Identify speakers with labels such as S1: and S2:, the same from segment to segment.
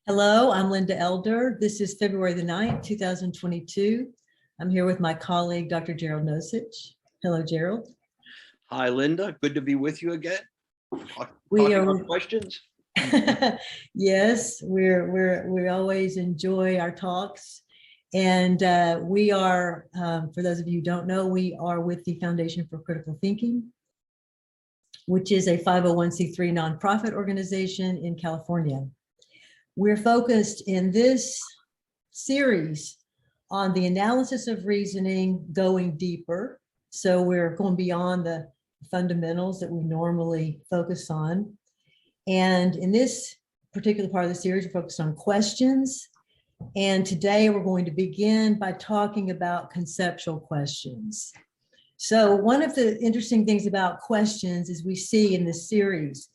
S1: Hello, I'm Linda Elder. This is February the 9th, 2022. I'm here with my colleague, Dr. Gerald Nosich. Hello, Gerald.
S2: Hi, Linda. Good to be with you again.
S1: We
S2: Talking
S1: are
S2: about questions.
S1: Yes, we always enjoy our talks. And we are, for those of you who don't know, we are with the Foundation for Critical Thinking, which is a 501c3 nonprofit organization in California. We're focused in this series on the analysis of reasoning, going deeper. So we're going beyond the fundamentals that we normally focus on. And in this particular part of the series, we're focused on questions. And today we're going to begin by talking about conceptual questions. So one of the interesting things about questions, as we see in this series,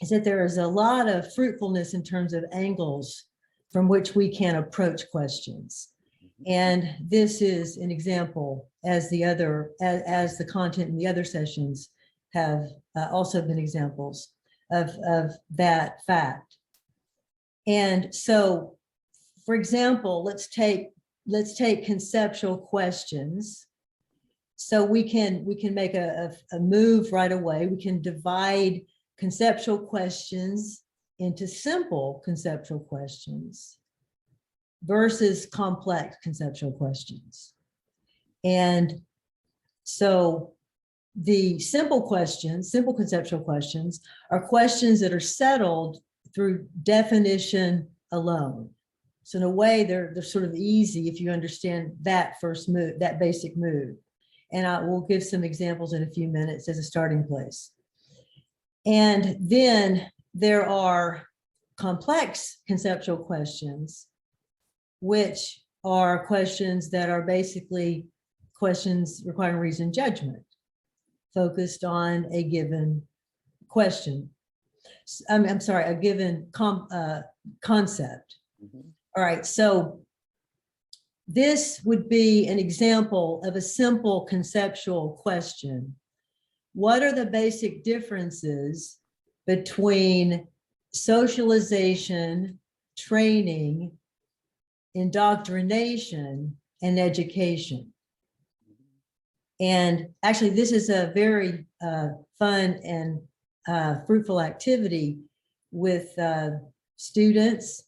S1: is that there is a lot of fruitfulness in terms of angles from which we can approach questions. And this is an example, as the content in the other sessions have also been examples of that fact. And so, for example, let's take conceptual questions. So we can make a move right away. We can divide conceptual questions into simple conceptual questions versus complex conceptual questions. And so the simple conceptual questions are questions that are settled through definition alone. So in a way, they're sort of easy if you understand that first move, that basic move. And I will give some examples in a few minutes as a starting place. And then there are complex conceptual questions, which are questions that are basically questions requiring reason judgment, focused on a given question. I'm sorry, a given concept. Mm-hmm. All right, so this would be an example of a simple conceptual question. What are the basic differences between socialization, training, indoctrination, and education? And actually, this is a very fun and fruitful activity with students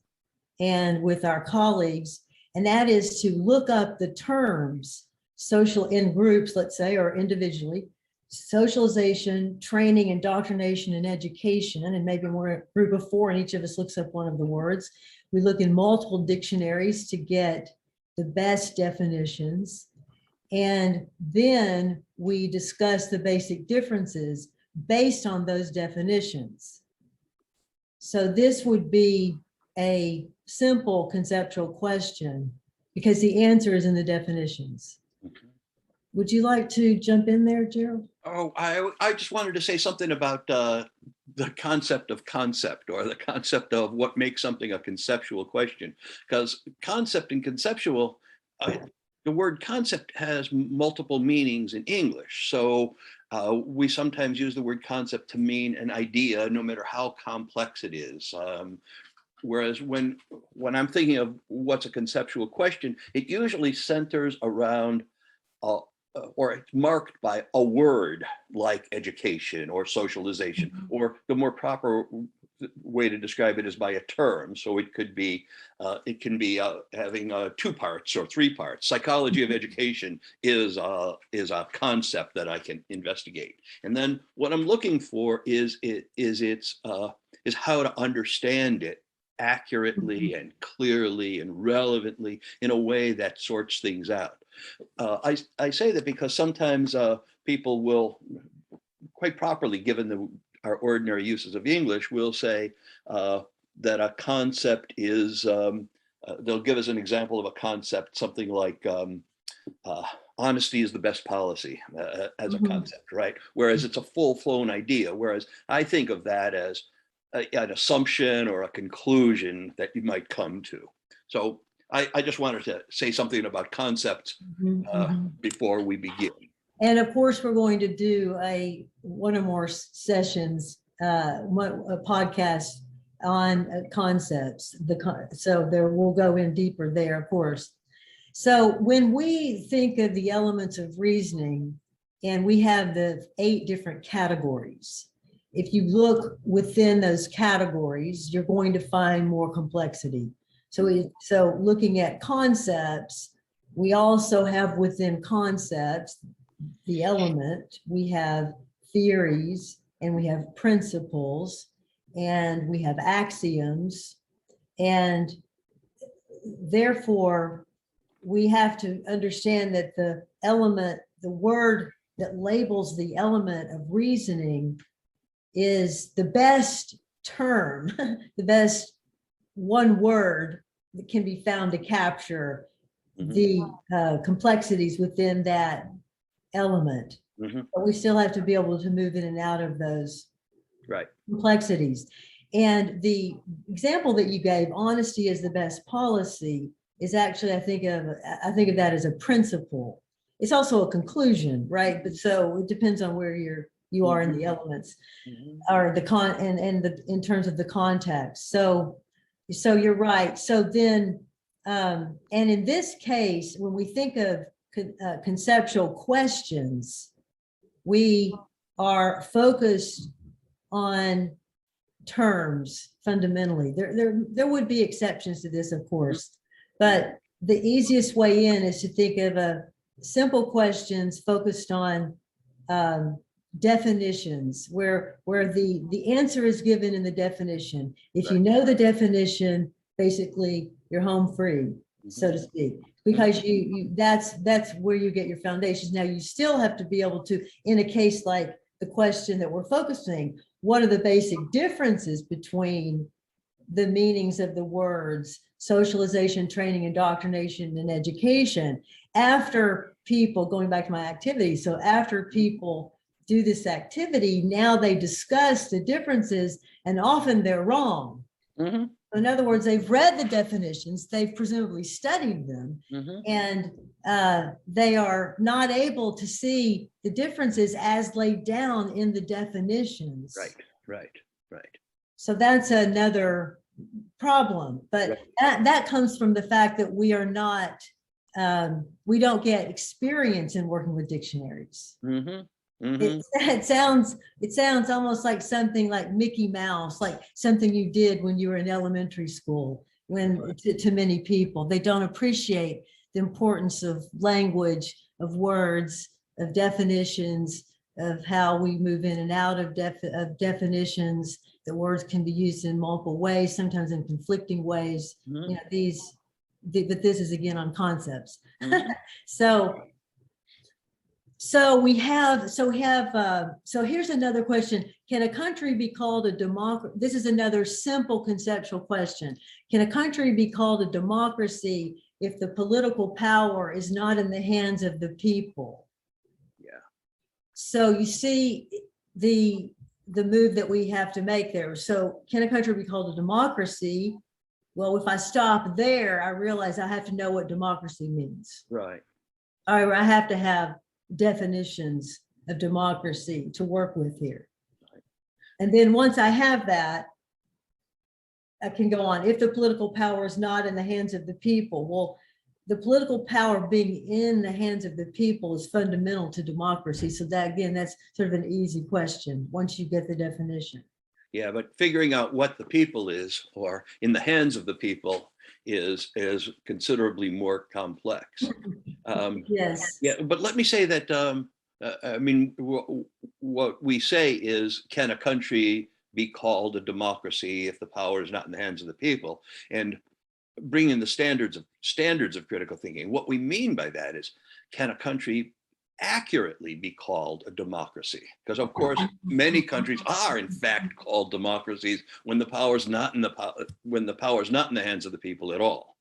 S1: and with our colleagues, and that is to look up the terms social in groups, let's say, or individually, socialization, training, indoctrination, and education, and maybe we're a group of four and each of us looks up one of the words. We look in multiple dictionaries to get the best definitions, and then we discuss the basic differences based on those definitions. So this would be a simple conceptual question because the answer is in the definitions. Okay. Would you like to jump in there, Gerald?
S2: Oh, I just wanted to say something about the concept of concept, or the concept of what makes something a conceptual question. Because concept and conceptual, the word concept has multiple meanings in English. So we sometimes use the word concept to mean an idea, no matter how complex it is. Whereas when I'm thinking of what's a conceptual question, it usually centers around or it's marked by a word like education or socialization, mm-hmm. or the more proper way to describe it is by a term. So it could be, having two parts or three parts. Psychology of education is a concept that I can investigate. And then what I'm looking for is how to understand it accurately and clearly and relevantly in a way that sorts things out. I say that because sometimes people will, quite properly, given our ordinary uses of English, will say that a concept is, they'll give us an example of a concept, something like honesty is the best policy as mm-hmm. a concept, right? Whereas it's a full-flown idea, whereas I think of that as an assumption or a conclusion that you might come to. So I just wanted to say something about concepts before we begin.
S1: And of course, we're going to do one or more sessions, a podcast concepts. So there we'll go in deeper there, of course. So when we think of the elements of reasoning, and we have the 8 different categories, if you look within those categories, you're going to find more complexity. So looking at concepts, we also have within concepts, the element, we have theories, and we have principles, and we have axioms, and therefore we have to understand that the element, the word that labels the element of reasoning is the best term, the best one word that can be found to capture the complexities within that element. But we still have to be able to move in and out of those complexities. And the example that you gave, honesty is the best policy, is actually, I think of that as a principle. It's also a conclusion, right? But so it depends on where you are in the elements, or the in terms of the context. So you're right. So then, and in this case, when we think of conceptual questions, we are focused on terms fundamentally. There would be exceptions to this, of course, but the easiest way in is to think of simple questions focused on definitions, where the answer is given in the definition. If you know the definition, basically you're home free, so to speak, because that's where you get your foundations. Now you still have to be able to, in a case like the question that we're focusing, what are the basic differences between the meanings of the words socialization, training, indoctrination, and education? After people, going back to my activity, so after people do this activity, now they discuss the differences, and often they're wrong. In other words, they've read the definitions, they've presumably studied them, and they are not able to see the differences as laid down in the definitions.
S2: Right.
S1: So that's another problem, but that comes from the fact that we are not, we don't get experience in working with dictionaries. It sounds almost like something like Mickey Mouse, like something you did when you were in elementary school. When to many people, they don't appreciate the importance of language, of words, of definitions, of how we move in and out of definitions. The words can be used in multiple ways, sometimes in conflicting ways. You know, but this is again on concepts. So here's another question. Can a country be called a democracy? This is another simple conceptual question. Can a country be called a democracy if the political power is not in the hands of the people? So you see the move that we have to make there. So can a country be called a democracy? Well, if I stop there, I realize I have to know what democracy means. I have to have definitions of democracy to work with here. And then once I have that, I can go on. If the political power is not in the hands of the people, well, the political power being in the hands of the people is fundamental to democracy. So that, again, that's sort of an easy question once you get the definition.
S2: Yeah, but figuring out what the people is, or in the hands of the people, is considerably more complex.
S1: Yes.
S2: Yeah, but let me say that, I mean, what we say is, can a country be called a democracy if the power is not in the hands of the people? And bring in the standards of critical thinking. What we mean by that is, can a country accurately be called a democracy? Because of course, many countries are in fact called democracies when the power is not in the hands of the people at all.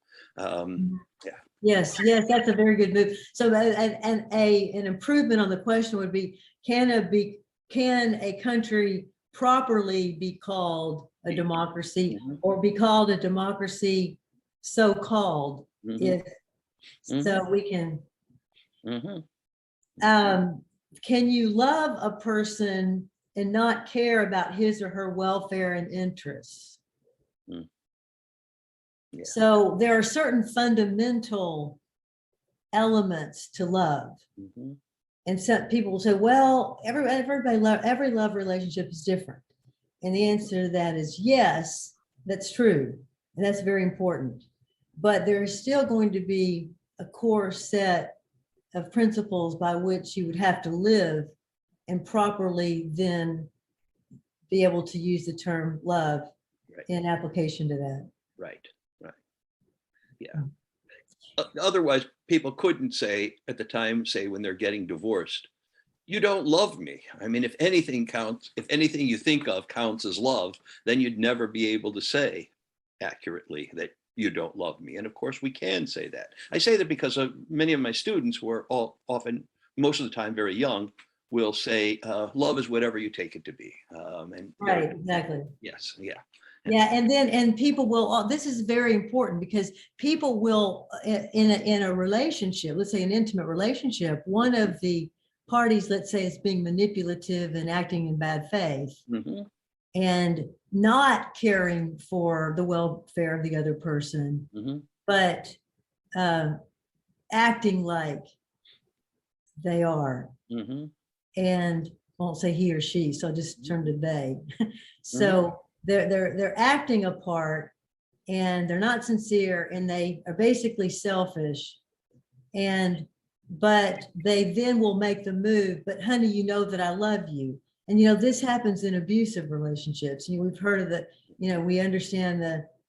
S1: Yes, that's a very good move. So an improvement on the question would be, can a country properly be called a democracy, or be called a democracy so-called, if so we can. Can you love a person and not care about his or her welfare and interests?
S2: Yeah.
S1: So there are certain fundamental elements to love.
S2: Mhm.
S1: And some people will say, well, every love relationship is different. And the answer to that is yes, that's true. And that's very important. But there is still going to be a core set of principles by which you would have to live and properly then be able to use the term love
S2: Right.
S1: in application to that.
S2: Right. Right. Yeah. Otherwise, people couldn't say at the time, say when they're getting divorced, you don't love me. I mean, if anything counts, if anything you think of counts as love, then you'd never be able to say accurately that you don't love me. And of course, we can say that. I say that because many of my students who are often, most of the time, very young, will say, love is whatever you take it to be.
S1: Right, exactly.
S2: Yes, yeah.
S1: Yeah, and people will, this is very important because people will, in a relationship, let's say an intimate relationship, one of the parties, let's say, is being manipulative and acting in bad faith
S2: Mm-hmm.
S1: and not caring for the welfare of the other person,
S2: Mm-hmm.
S1: but acting like they are.
S2: Mm-hmm.
S1: And I won't say he or she, so I'll just turn to they. So
S2: Mm-hmm.
S1: they're acting a part and they're not sincere and they are basically selfish. And but they then will make the move, but honey, you know that I love you. And this happens in abusive relationships. We've heard of that, we understand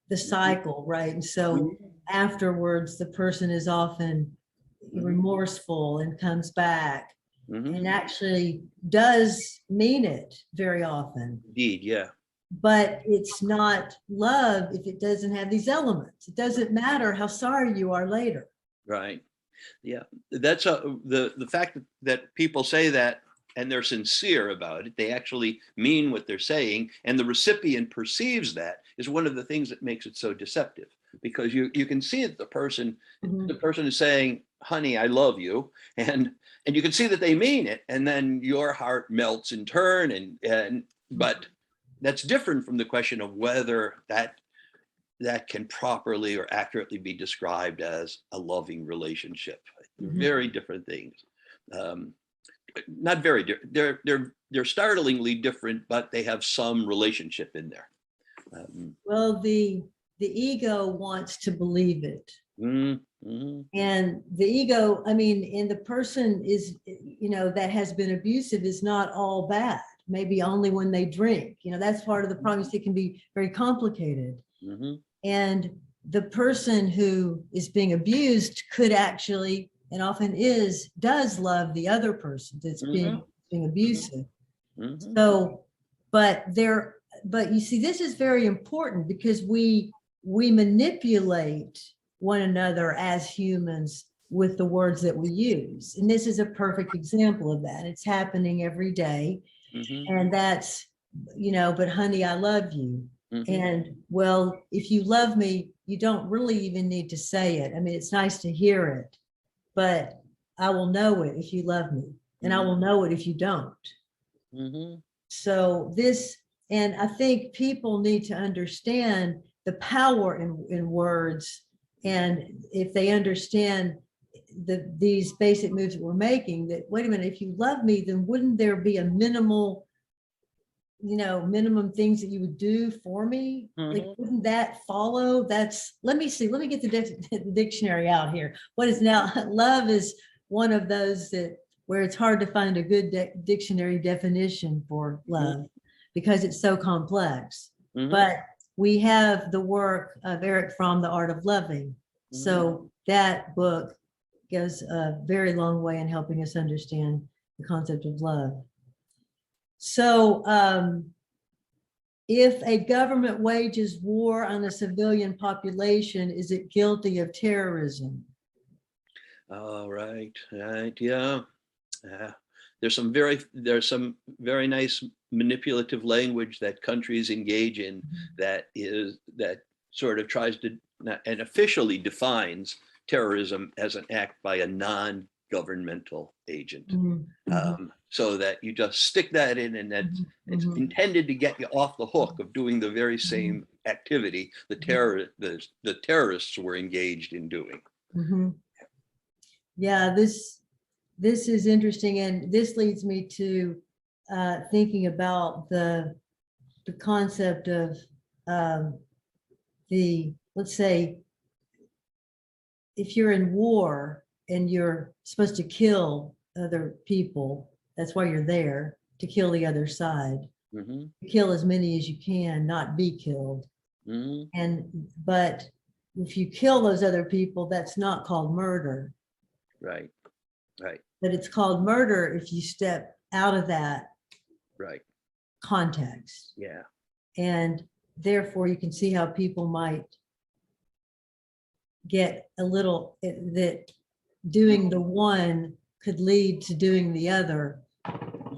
S1: the cycle, right? And so afterwards the person is often remorseful and comes back
S2: Mm-hmm.
S1: and actually does mean it very often.
S2: Indeed, yeah.
S1: But it's not love if it doesn't have these elements. It doesn't matter how sorry you are later.
S2: Right. Yeah. That's the fact that people say that and they're sincere about it. They actually mean what they're saying, and the recipient perceives that is one of the things that makes it so deceptive. Because you can see that the person is saying, "Honey, I love you," and you can see that they mean it, and then your heart melts in turn, but that's different from the question of whether that can properly or accurately be described as a loving relationship. Very different things. Not very different. They're startlingly different, but they have some relationship in there.
S1: Well, the ego wants to believe it.
S2: Mm-hmm.
S1: And the ego, I mean, and the person is, that has been abusive is not all bad. Maybe only when they drink. That's part of the problem. It can be very complicated.
S2: Mm-hmm.
S1: And the person who is being abused could actually, and often does love the other person that's being abusive.
S2: Mm-hmm.
S1: So, but you see, this is very important because we manipulate one another as humans with the words that we use. And this is a perfect example of that. It's happening every day.
S2: Mm-hmm.
S1: And that's, but honey, I love you.
S2: Mm-hmm.
S1: And well, if you love me, you don't really even need to say it. I mean, it's nice to hear it, but I will know it if you love me, and I will know it if you don't.
S2: Mm-hmm.
S1: So and I think people need to understand the power in words. And if they understand these basic moves that we're making, that wait a minute, if you love me, then wouldn't there be a minimum things that you would do for me? Like, wouldn't that follow? Let me get the dictionary out here. What is now love is one of those where it's hard to find a good dictionary definition for love because it's so complex. But we have the work of Eric Fromm, The Art of Loving. So that book goes a very long way in helping us understand the concept of love. So if a government wages war on a civilian population, is it guilty of terrorism?
S2: Oh, right, yeah. There's some very nice manipulative language that countries engage in that sort of tries to and officially defines terrorism as an act by a non-governmental agent. So that you just stick that in, and that it's intended to get you off the hook of doing the very same activity the terrorists were engaged in doing.
S1: Mhm. Yeah, this is interesting, and this leads me to thinking about the concept of let's say, if you're in war and you're supposed to kill other people, that's why you're there, to kill the other side.
S2: Mm-hmm.
S1: Kill as many as you can, not be killed.
S2: Mm-hmm.
S1: But if you kill those other people, that's not called murder.
S2: Right. Right.
S1: But it's called murder if you step out of that
S2: Right.
S1: context.
S2: Yeah.
S1: And therefore you can see how people might get a little, that doing the one could lead to doing the other.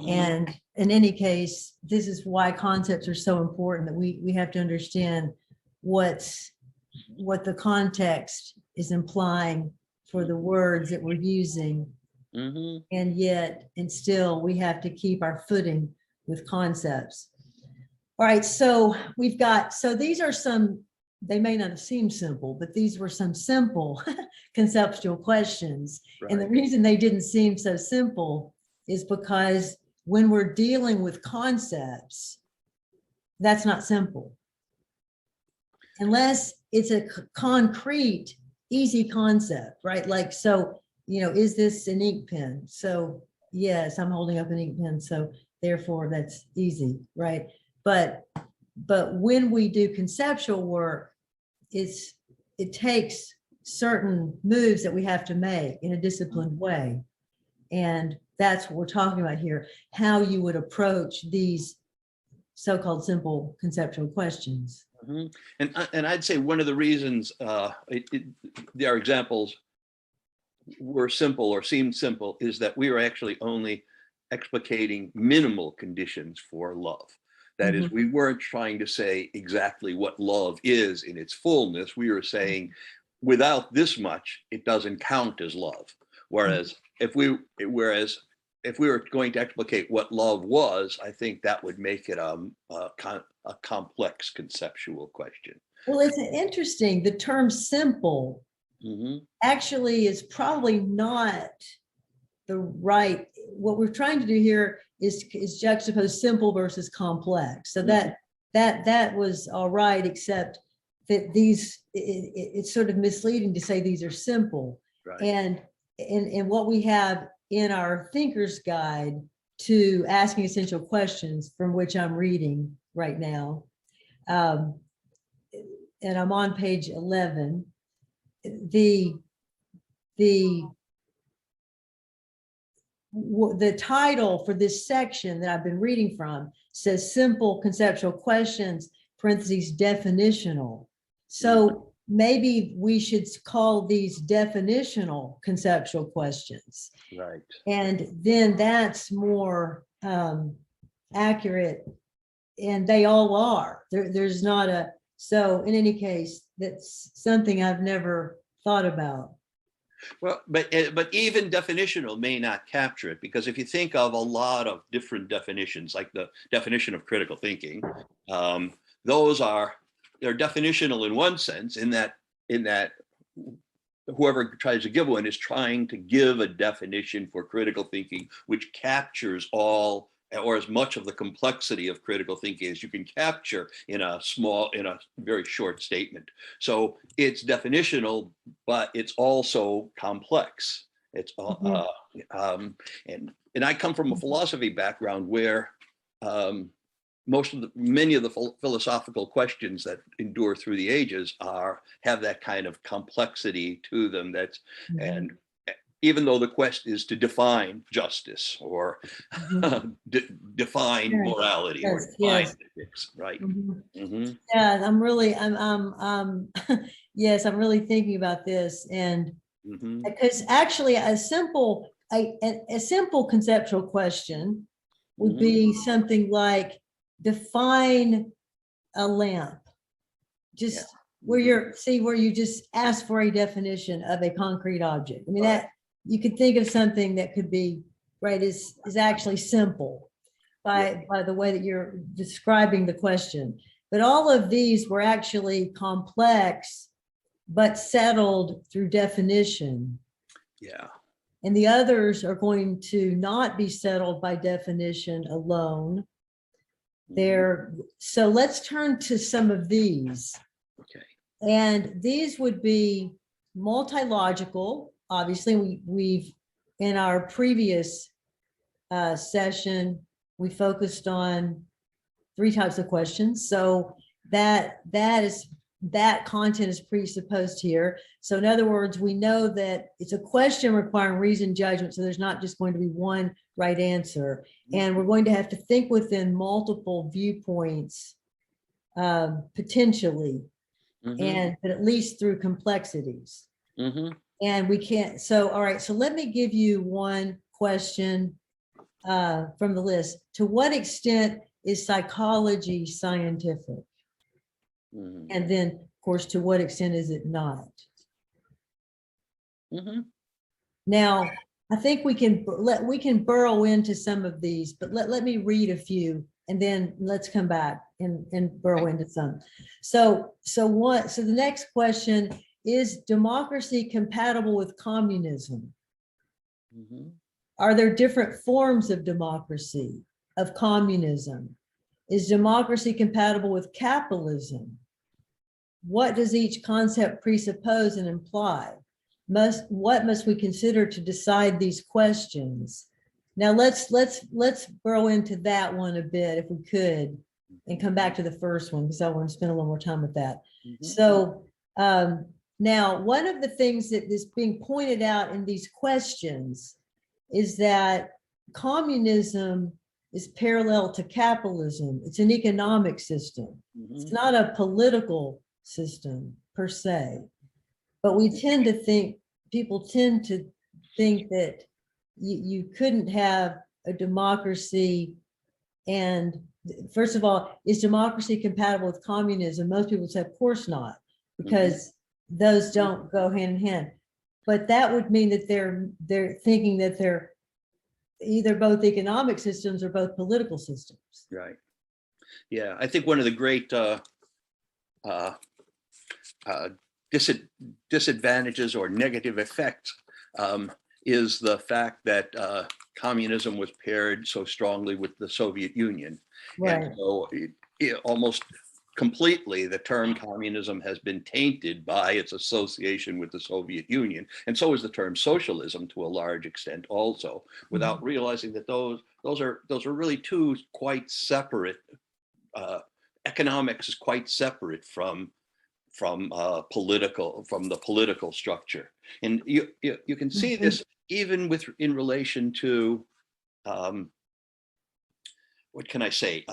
S1: And in any case, this is why concepts are so important, that we have to understand what the context is implying for the words that we're using.
S2: Mm-hmm.
S1: And still we have to keep our footing with concepts. All right, so we've got, so these are some, they may not seem simple, but these were some simple conceptual questions.
S2: Right.
S1: And the reason they didn't seem so simple is because when we're dealing with concepts, that's not simple. Unless it's a concrete, easy concept, right? Like, so, is this an ink pen? So yes, I'm holding up an ink pen, so therefore that's easy, right? But when we do conceptual work, it takes certain moves that we have to make in a disciplined way. And that's what we're talking about here, how you would approach these so-called simple conceptual questions.
S2: Mm-hmm. And I'd say one of the reasons their examples were simple or seemed simple is that we were actually only explicating minimal conditions for love. That is, we weren't trying to say exactly what love is in its fullness. We were saying, without this much, it doesn't count as love. Whereas if we were going to explicate what love was, I think that would make it a complex conceptual question.
S1: Well, it's interesting. The term simple actually is probably not the right, what we're trying to do here is juxtapose simple versus complex. So that was all right, except that it's sort of misleading to say these are simple.
S2: Right.
S1: And what we have in our thinker's guide to asking essential questions, from which I'm reading right now, and I'm on page 11, the title for this section that I've been reading from says simple conceptual questions, parentheses, definitional. So maybe we should call these definitional conceptual questions.
S2: Right.
S1: And then that's more accurate, and they all are. There's not a, so in any case, that's something I've never thought about.
S2: Well, but even definitional may not capture it, because if you think of a lot of different definitions, like the definition of critical thinking, they're definitional in one sense, in that whoever tries to give one is trying to give a definition for critical thinking, which captures all or as much of the complexity of critical thinking as you can capture in a very short statement. So it's definitional, but it's also complex. It's and I come from a philosophy background where many of the philosophical questions that endure through the ages have that kind of complexity to them. And even though the quest is to define justice or define morality or define ethics, right?
S1: Yeah, I'm really, yes, I'm really thinking about this, and because actually a simple conceptual question would be something like, define a lamp. Just where you just ask for a definition of a concrete object. I mean, that you could think of something that could be, right, is actually simple by the way that you're describing the question. But all of these were actually complex, but settled through definition.
S2: Yeah.
S1: And the others are going to not be settled by definition alone. So let's turn to some of these.
S2: Okay.
S1: And these would be multilogical. Obviously, we've in our previous session, we focused on 3 types of questions. So that content is presupposed here. So in other words, we know that it's a question requiring reasoned judgment. So there's not just going to be one right answer. And we're going to have to think within multiple viewpoints, potentially, but at least through complexities. And we can't, so, all right, so let me give you one question from the list. To what extent is psychology scientific? And then, of course, to what extent is it not? Now, I think we can burrow into some of these, but let me read a few, and then let's come back and burrow into some. So the next question is: democracy compatible with communism? Are there different forms of democracy, of communism? Is democracy compatible with capitalism? What does each concept presuppose and imply? What must we consider to decide these questions? Now let's burrow into that one a bit, if we could, and come back to the first one, because I want to spend a little more time with that. So now, one of the things that is being pointed out in these questions is that communism is parallel to capitalism. It's an economic system. It's not a political system per se, but we tend to think, people tend to think that you couldn't have a democracy. And first of all, is democracy compatible with communism? Most people say, of course not, because those don't go hand in hand. But that would mean that they're thinking that they're either both economic systems or both political systems.
S2: Right. Yeah, I think one of the great disadvantages or negative effects is the fact that communism was paired so strongly with the Soviet Union.
S1: Right.
S2: And so it almost completely, the term communism has been tainted by its association with the Soviet Union. And so is the term socialism to a large extent also, without realizing that those are really two quite separate, economics is quite separate from the political structure. And you can see this even in relation to, what can I say,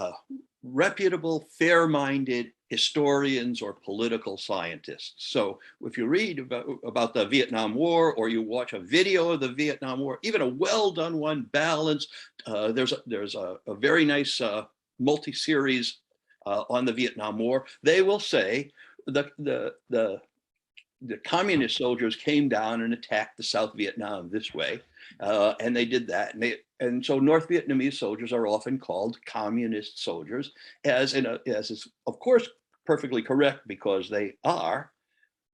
S2: reputable, fair-minded historians or political scientists. So if you read about the Vietnam War, or you watch a video of the Vietnam War, even a well-done one, balanced, there's a very nice multi-series on the Vietnam War. They will say the communist soldiers came down and attacked the South Vietnam this way, and they did that. And so North Vietnamese soldiers are often called communist soldiers, as is of course perfectly correct, because they are,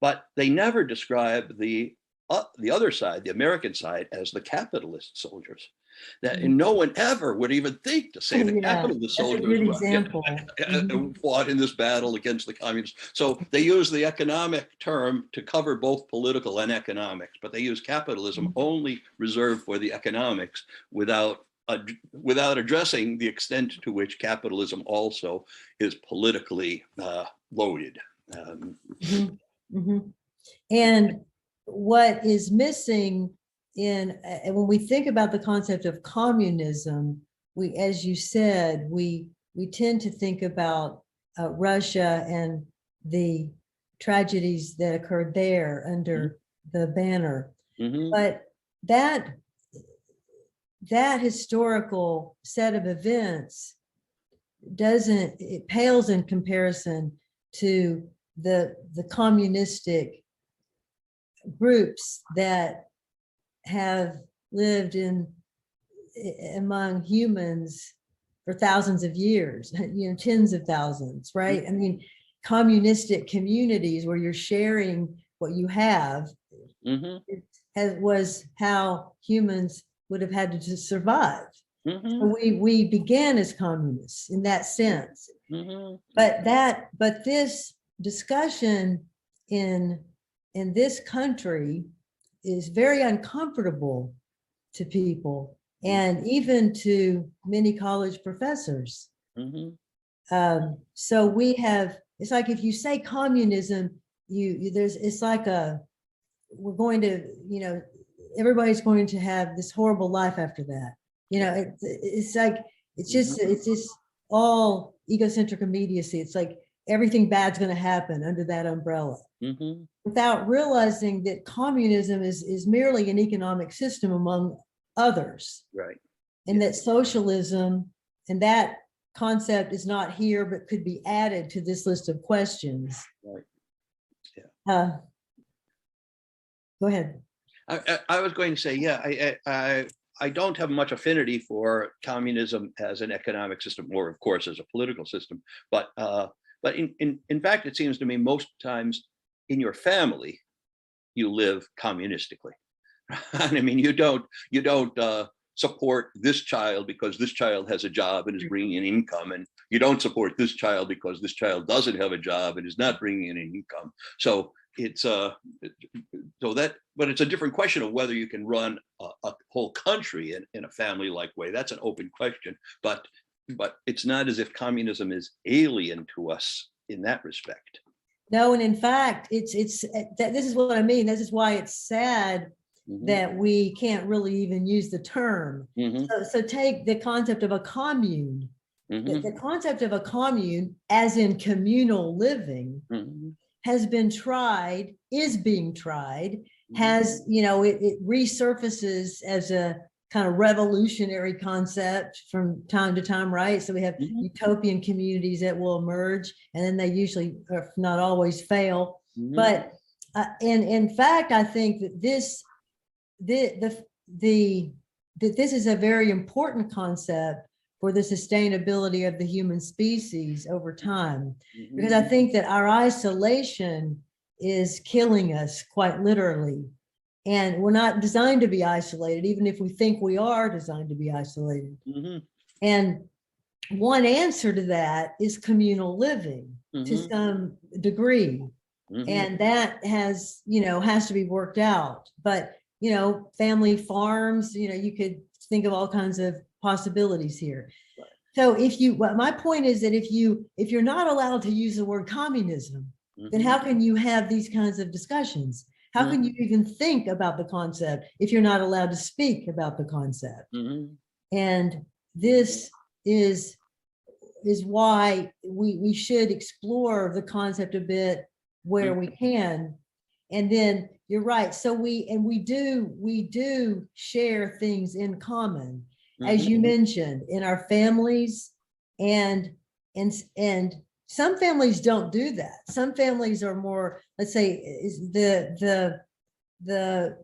S2: but they never describe the other side, the American side, as the capitalist soldiers. And no one ever would even think to say the capitalist soldiers fought in this battle against the communists. So they use the economic term to cover both political and economics, but they use capitalism only reserved for the economics, without addressing the extent to which capitalism also is politically loaded.
S1: And what is missing when we think about the concept of communism, as you said, we tend to think about Russia and the tragedies that occurred there under the banner. But that historical set of events it pales in comparison to the communistic groups that have lived among humans for thousands of years, tens of thousands, right? I mean, communistic communities where you're sharing what you have was how humans would have had to survive. So we began as communists in that sense. But this discussion in this country is very uncomfortable to people, and even to many college professors. So we have, it's like if you say communism, it's like we're going to, everybody's going to have this horrible life after that. It's like, it's just all egocentric immediacy. It's like everything bad's going to happen under that umbrella, without realizing that communism is merely an economic system among others.
S2: Right.
S1: And that socialism and that concept is not here, but could be added to this list of questions.
S2: Right. Yeah.
S1: Go ahead.
S2: I was going to say, yeah, I don't have much affinity for communism as an economic system, or of course as a political system, but in fact, it seems to me most times in your family, you live communistically. I mean, you don't support this child because this child has a job and is bringing in income, and you don't support this child because this child doesn't have a job and is not bringing in income. So it's but it's a different question of whether you can run a whole country in a family-like way. That's an open question, but it's not as if communism is alien to us in that respect.
S1: No, and in fact, this is what I mean. This is why it's sad that we can't really even use the term. So take the concept of a commune. The concept of a commune, as in communal living, has been tried, is being tried, has, it resurfaces as a kind of revolutionary concept from time to time, right? So we have utopian communities that will emerge, and then they usually, if not always, fail. But and in fact, I think that this is a very important concept for the sustainability of the human species over time, because I think that our isolation is killing us quite literally. And we're not designed to be isolated, even if we think we are designed to be isolated. And one answer to that is communal living to some degree. And that has to be worked out. But, family farms, you could think of all kinds of possibilities here. So my point is that if you're not allowed to use the word communism, then how can you have these kinds of discussions? How can you even think about the concept if you're not allowed to speak about the concept? And this is why we should explore the concept a bit where we can. And then you're right. So we do share things in common, as you mentioned, in our families, and some families don't do that. Some families are more, let's say, the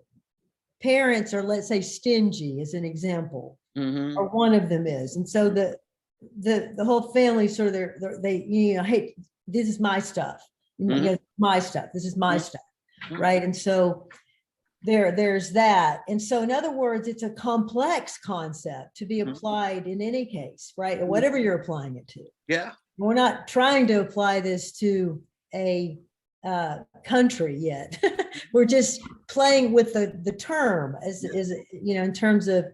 S1: parents are, let's say, stingy, as an example, or one of them is, and so the whole family sort of they hey, this is my stuff, my stuff. This is my stuff, right? And so there's that. And so, in other words, it's a complex concept to be applied in any case, right? Or whatever you're applying it to.
S2: Yeah.
S1: We're not trying to apply this to a country yet. We're just playing with the term as in terms of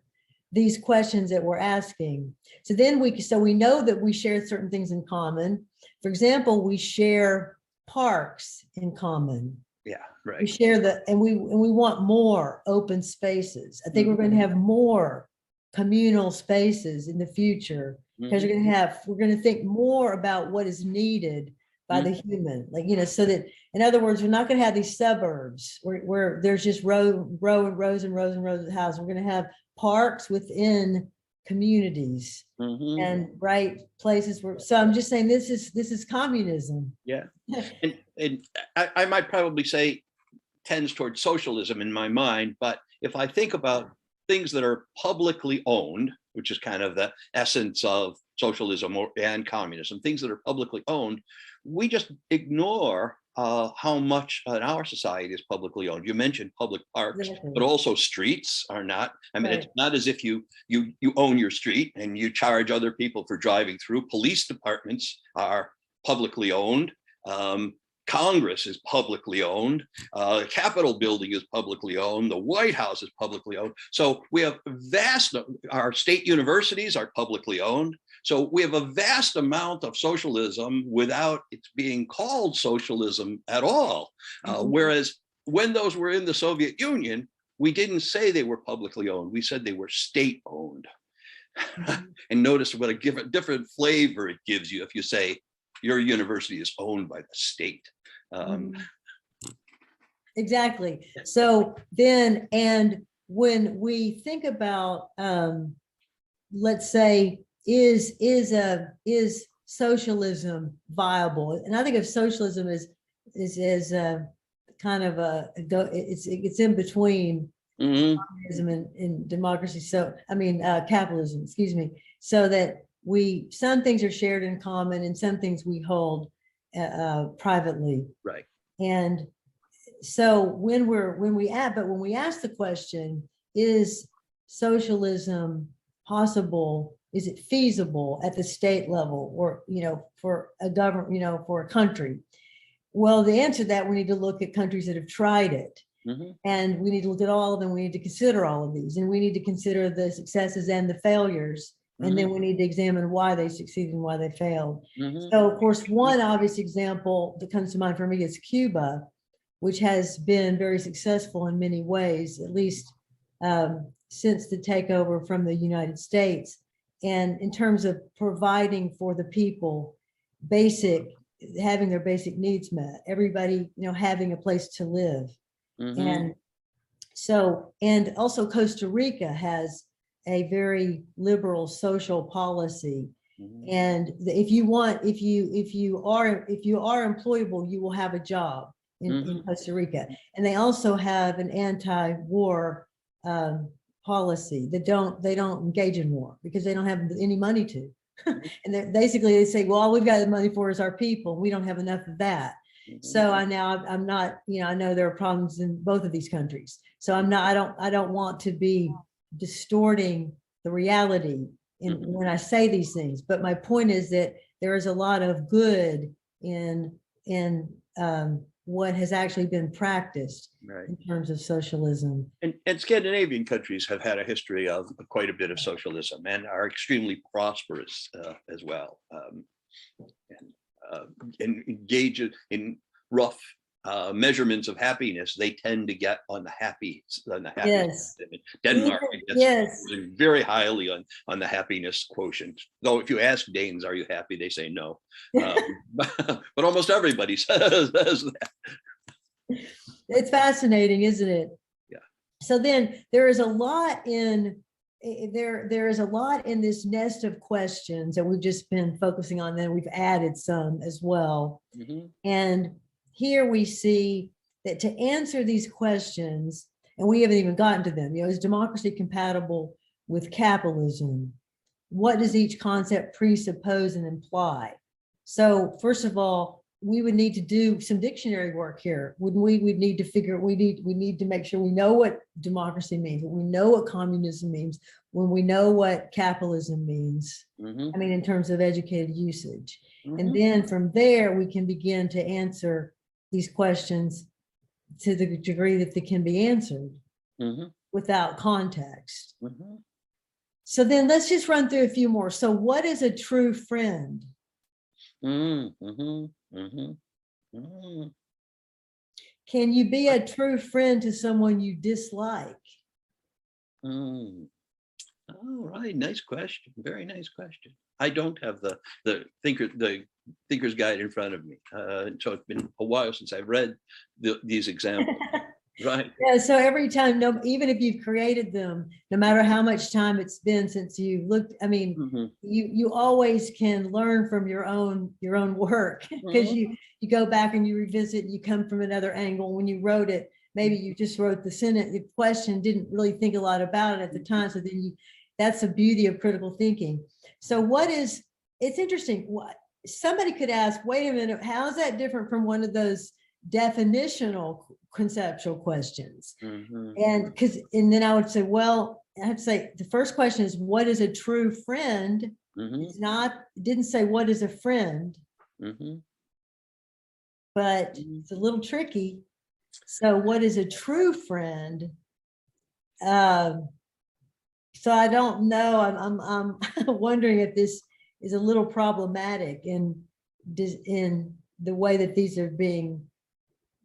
S1: these questions that we're asking. So then we know that we share certain things in common. For example, we share parks in common.
S2: Yeah, right.
S1: We share and we want more open spaces. I think we're going to have more communal spaces in the future, because we're going to think more about what is needed by the human, so that, in other words, we're not going to have these suburbs where there's just rows and rows of houses. We're going to have parks within communities and places where. So I'm just saying this is communism.
S2: Yeah, and I might probably say tends towards socialism in my mind, but if I think about things that are publicly owned, which is kind of the essence of socialism and communism, things that are publicly owned, we just ignore how much in our society is publicly owned. You mentioned public parks,
S1: Exactly.
S2: but also streets are not. I mean,
S1: Right.
S2: it's not as if you own your street and you charge other people for driving through. Police departments are publicly owned. Congress is publicly owned. The Capitol building is publicly owned. The White House is publicly owned. So we have our state universities are publicly owned. So we have a vast amount of socialism without it being called socialism at all. Whereas when those were in the Soviet Union, we didn't say they were publicly owned. We said they were state owned. And notice what a different flavor it gives you if you say your university is owned by the state.
S1: Exactly. So then, and when we think about, let's say, is socialism viable? And I think of socialism as kind of it's in between communism and democracy. So I mean capitalism, excuse me. So that some things are shared in common and some things we hold privately.
S2: Right.
S1: And so when we ask the question, is socialism possible? Is it feasible at the state level, or for a government, for a country? Well, the answer to that, we need to look at countries that have tried it. And we need to look at all of them. We need to consider all of these, and we need to consider the successes and the failures. And then we need to examine why they succeeded and why they failed. So, of course, one obvious example that comes to mind for me is Cuba, which has been very successful in many ways, at least since the takeover from the United States. And in terms of providing for the people, having their basic needs met, everybody, having a place to live. And so, and also Costa Rica has a very liberal social policy. And if you are employable, you will have a job in Costa Rica. And they also have an anti-war policy. They don't engage in war because they don't have any money to. And they say, well, all we've got the money for is our people. We don't have enough of that. So I'm not, I know there are problems in both of these countries. So I don't want to be distorting the reality when I say these things. But my point is that there is a lot of good in what has actually been practiced in terms of socialism.
S2: And Scandinavian countries have had a history of quite a bit of socialism and are extremely prosperous as well, and engage in rough measurements of happiness. They tend to get on the happy.
S1: Yes.
S2: Denmark
S1: gets
S2: very highly on the happiness quotient. Though if you ask Danes, are you happy? They say no. But almost everybody says that.
S1: It's fascinating, isn't it?
S2: Yeah.
S1: So then there is a lot in this nest of questions that we've just been focusing on. Then we've added some as well. And here we see that to answer these questions, and we haven't even gotten to them, is democracy compatible with capitalism? What does each concept presuppose and imply? So first of all, we would need to do some dictionary work here. Wouldn't we? We need to make sure we know what democracy means, we know what communism means, when we know what capitalism means. I mean, in terms of educated usage. And then from there, we can begin to answer these questions to the degree that they can be answered without context. So then let's just run through a few more. So what is a true friend? Can you be a true friend to someone you dislike?
S2: All right, nice question. Very nice question. I don't have the thinker's guide in front of me, so it's been a while since I've read these examples. Right.
S1: Yeah. So every time, even if you've created them, no matter how much time it's been since you've looked, I mean, you always can learn from your own work, because you go back and you revisit, and you come from another angle. When you wrote it, maybe you just wrote the sentence, the question, didn't really think a lot about it at the time. So then that's the beauty of critical thinking. So what is it's interesting. What somebody could ask, wait a minute, how is that different from one of those definitional conceptual questions? And because, and then I would say, well, I have to say the first question is, what is a true friend? It's not, it didn't say what is a friend, but it's a little tricky. So what is a true friend? So I don't know. I'm wondering if this is a little problematic in the way that these are being,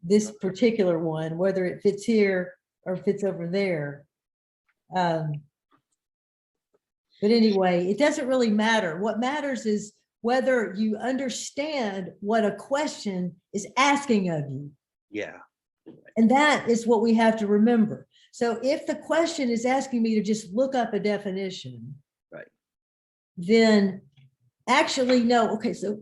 S1: this particular one, whether it fits here or fits over there. But anyway, it doesn't really matter. What matters is whether you understand what a question is asking of you.
S2: Yeah.
S1: And that is what we have to remember. So if the question is asking me to just look up a definition,
S2: right,
S1: then actually, no, okay, so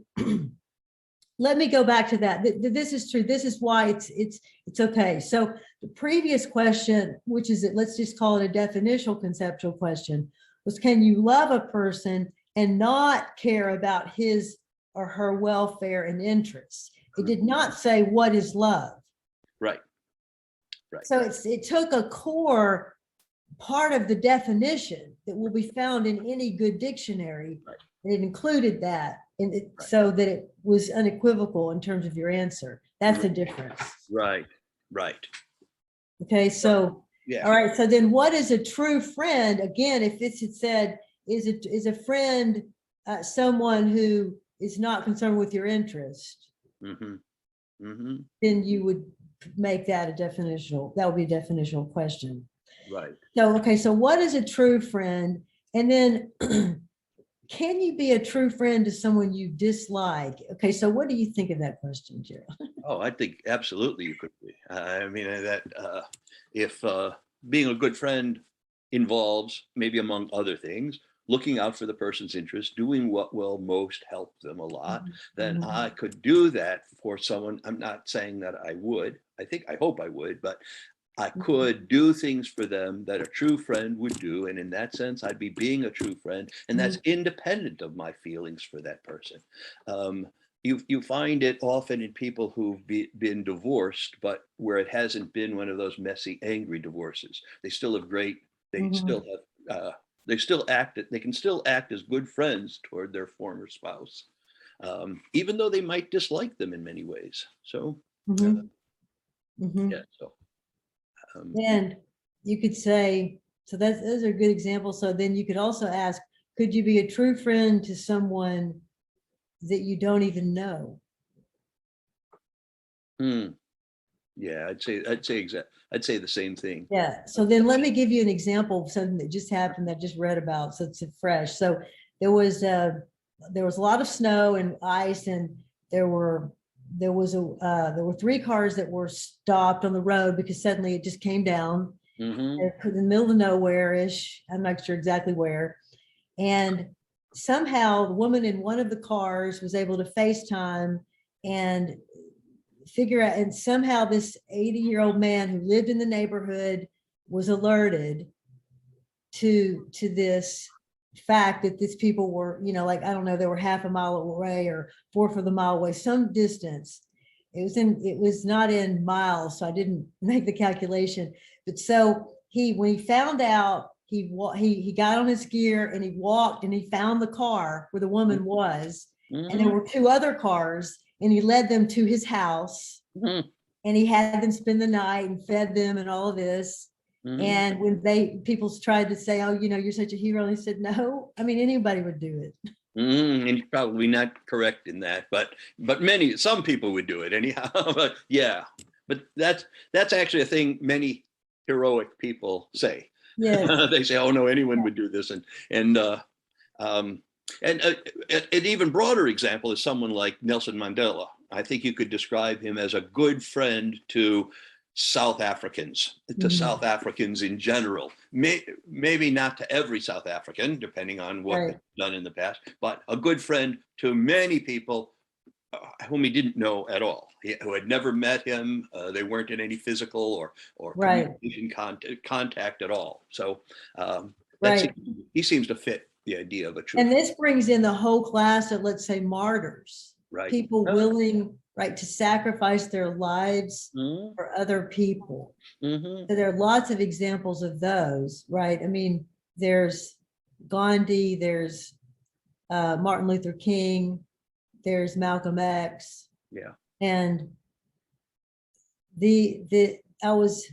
S1: let me go back to that. This is true. This is why it's okay. So the previous question, which is, let's just call it a definitional conceptual question, was can you love a person and not care about his or her welfare and interests? It did not say what is love.
S2: Right. Right.
S1: So it took a core part of the definition that will be found in any good dictionary,
S2: right,
S1: and it included that, and
S2: right,
S1: so that it was unequivocal in terms of your answer. That's the difference.
S2: Right. Right.
S1: Okay, so
S2: yeah.
S1: All right. So then, what is a true friend? Again, if this had said, is a friend someone who is not concerned with your interest? Then you would make that a definitional, that would be a definitional question.
S2: Right.
S1: So, okay, so what is a true friend? And then can you be a true friend to someone you dislike? Okay, so what do you think of that question, Gerald?
S2: Oh, I think absolutely you could be. I mean, that if being a good friend involves, maybe among other things, looking out for the person's interest, doing what will most help them a lot, then I could do that for someone. I'm not saying that I would. I hope I would, but I could do things for them that a true friend would do. And in that sense, I'd be being a true friend. And that's independent of my feelings for that person. You find it often in people who've been divorced, but where it hasn't been one of those messy, angry divorces. They still have they can still act as good friends toward their former spouse, even though they might dislike them in many ways. So, yeah. So,
S1: and you could say, so those are good examples. So then you could also ask, could you be a true friend to someone that you don't even know?
S2: Yeah, I'd say the same thing.
S1: Yeah. So then let me give you an example of something that just happened that I just read about. So it's fresh. So there was a lot of snow and ice, and there were 3 cars that were stopped on the road because suddenly it just came down in the middle of nowhere-ish. I'm not sure exactly where. And somehow the woman in one of the cars was able to FaceTime and figure out, and somehow this 80-year-old man who lived in the neighborhood was alerted to this fact that these people were, like, I don't know, they were half a mile away or 1/4 of a mile away, some distance. It was not in miles, so I didn't make the calculation. But so when he found out, he got on his gear and he walked and he found the car where the woman was, and there were 2 other cars, and he led them to his house, and he had them spend the night and fed them and all of this. And when people tried to say, oh, you're such a hero, and he said, no, I mean, anybody would do it.
S2: And you're probably not correct in that, but some people would do it anyhow. But yeah, but that's actually a thing many heroic people say. Yeah. They say, oh no, anyone would do this. And an even broader example is someone like Nelson Mandela. I think you could describe him as a good friend to South Africans, South Africans in general. Maybe not to every South African, depending on what they've done in the past, but a good friend to many people whom he didn't know at all, who had never met him. They weren't in any physical or communication contact at all. So he seems to fit the idea of a true
S1: And
S2: friend.
S1: this brings in the whole class of, let's say, martyrs,
S2: Right.
S1: people willing, right, to sacrifice their lives
S2: Mhm,
S1: for other people.
S2: mhm.
S1: So there are lots of examples of those, right? I mean, there's Gandhi, there's Martin Luther King, there's Malcolm X,
S2: Yeah.
S1: and I was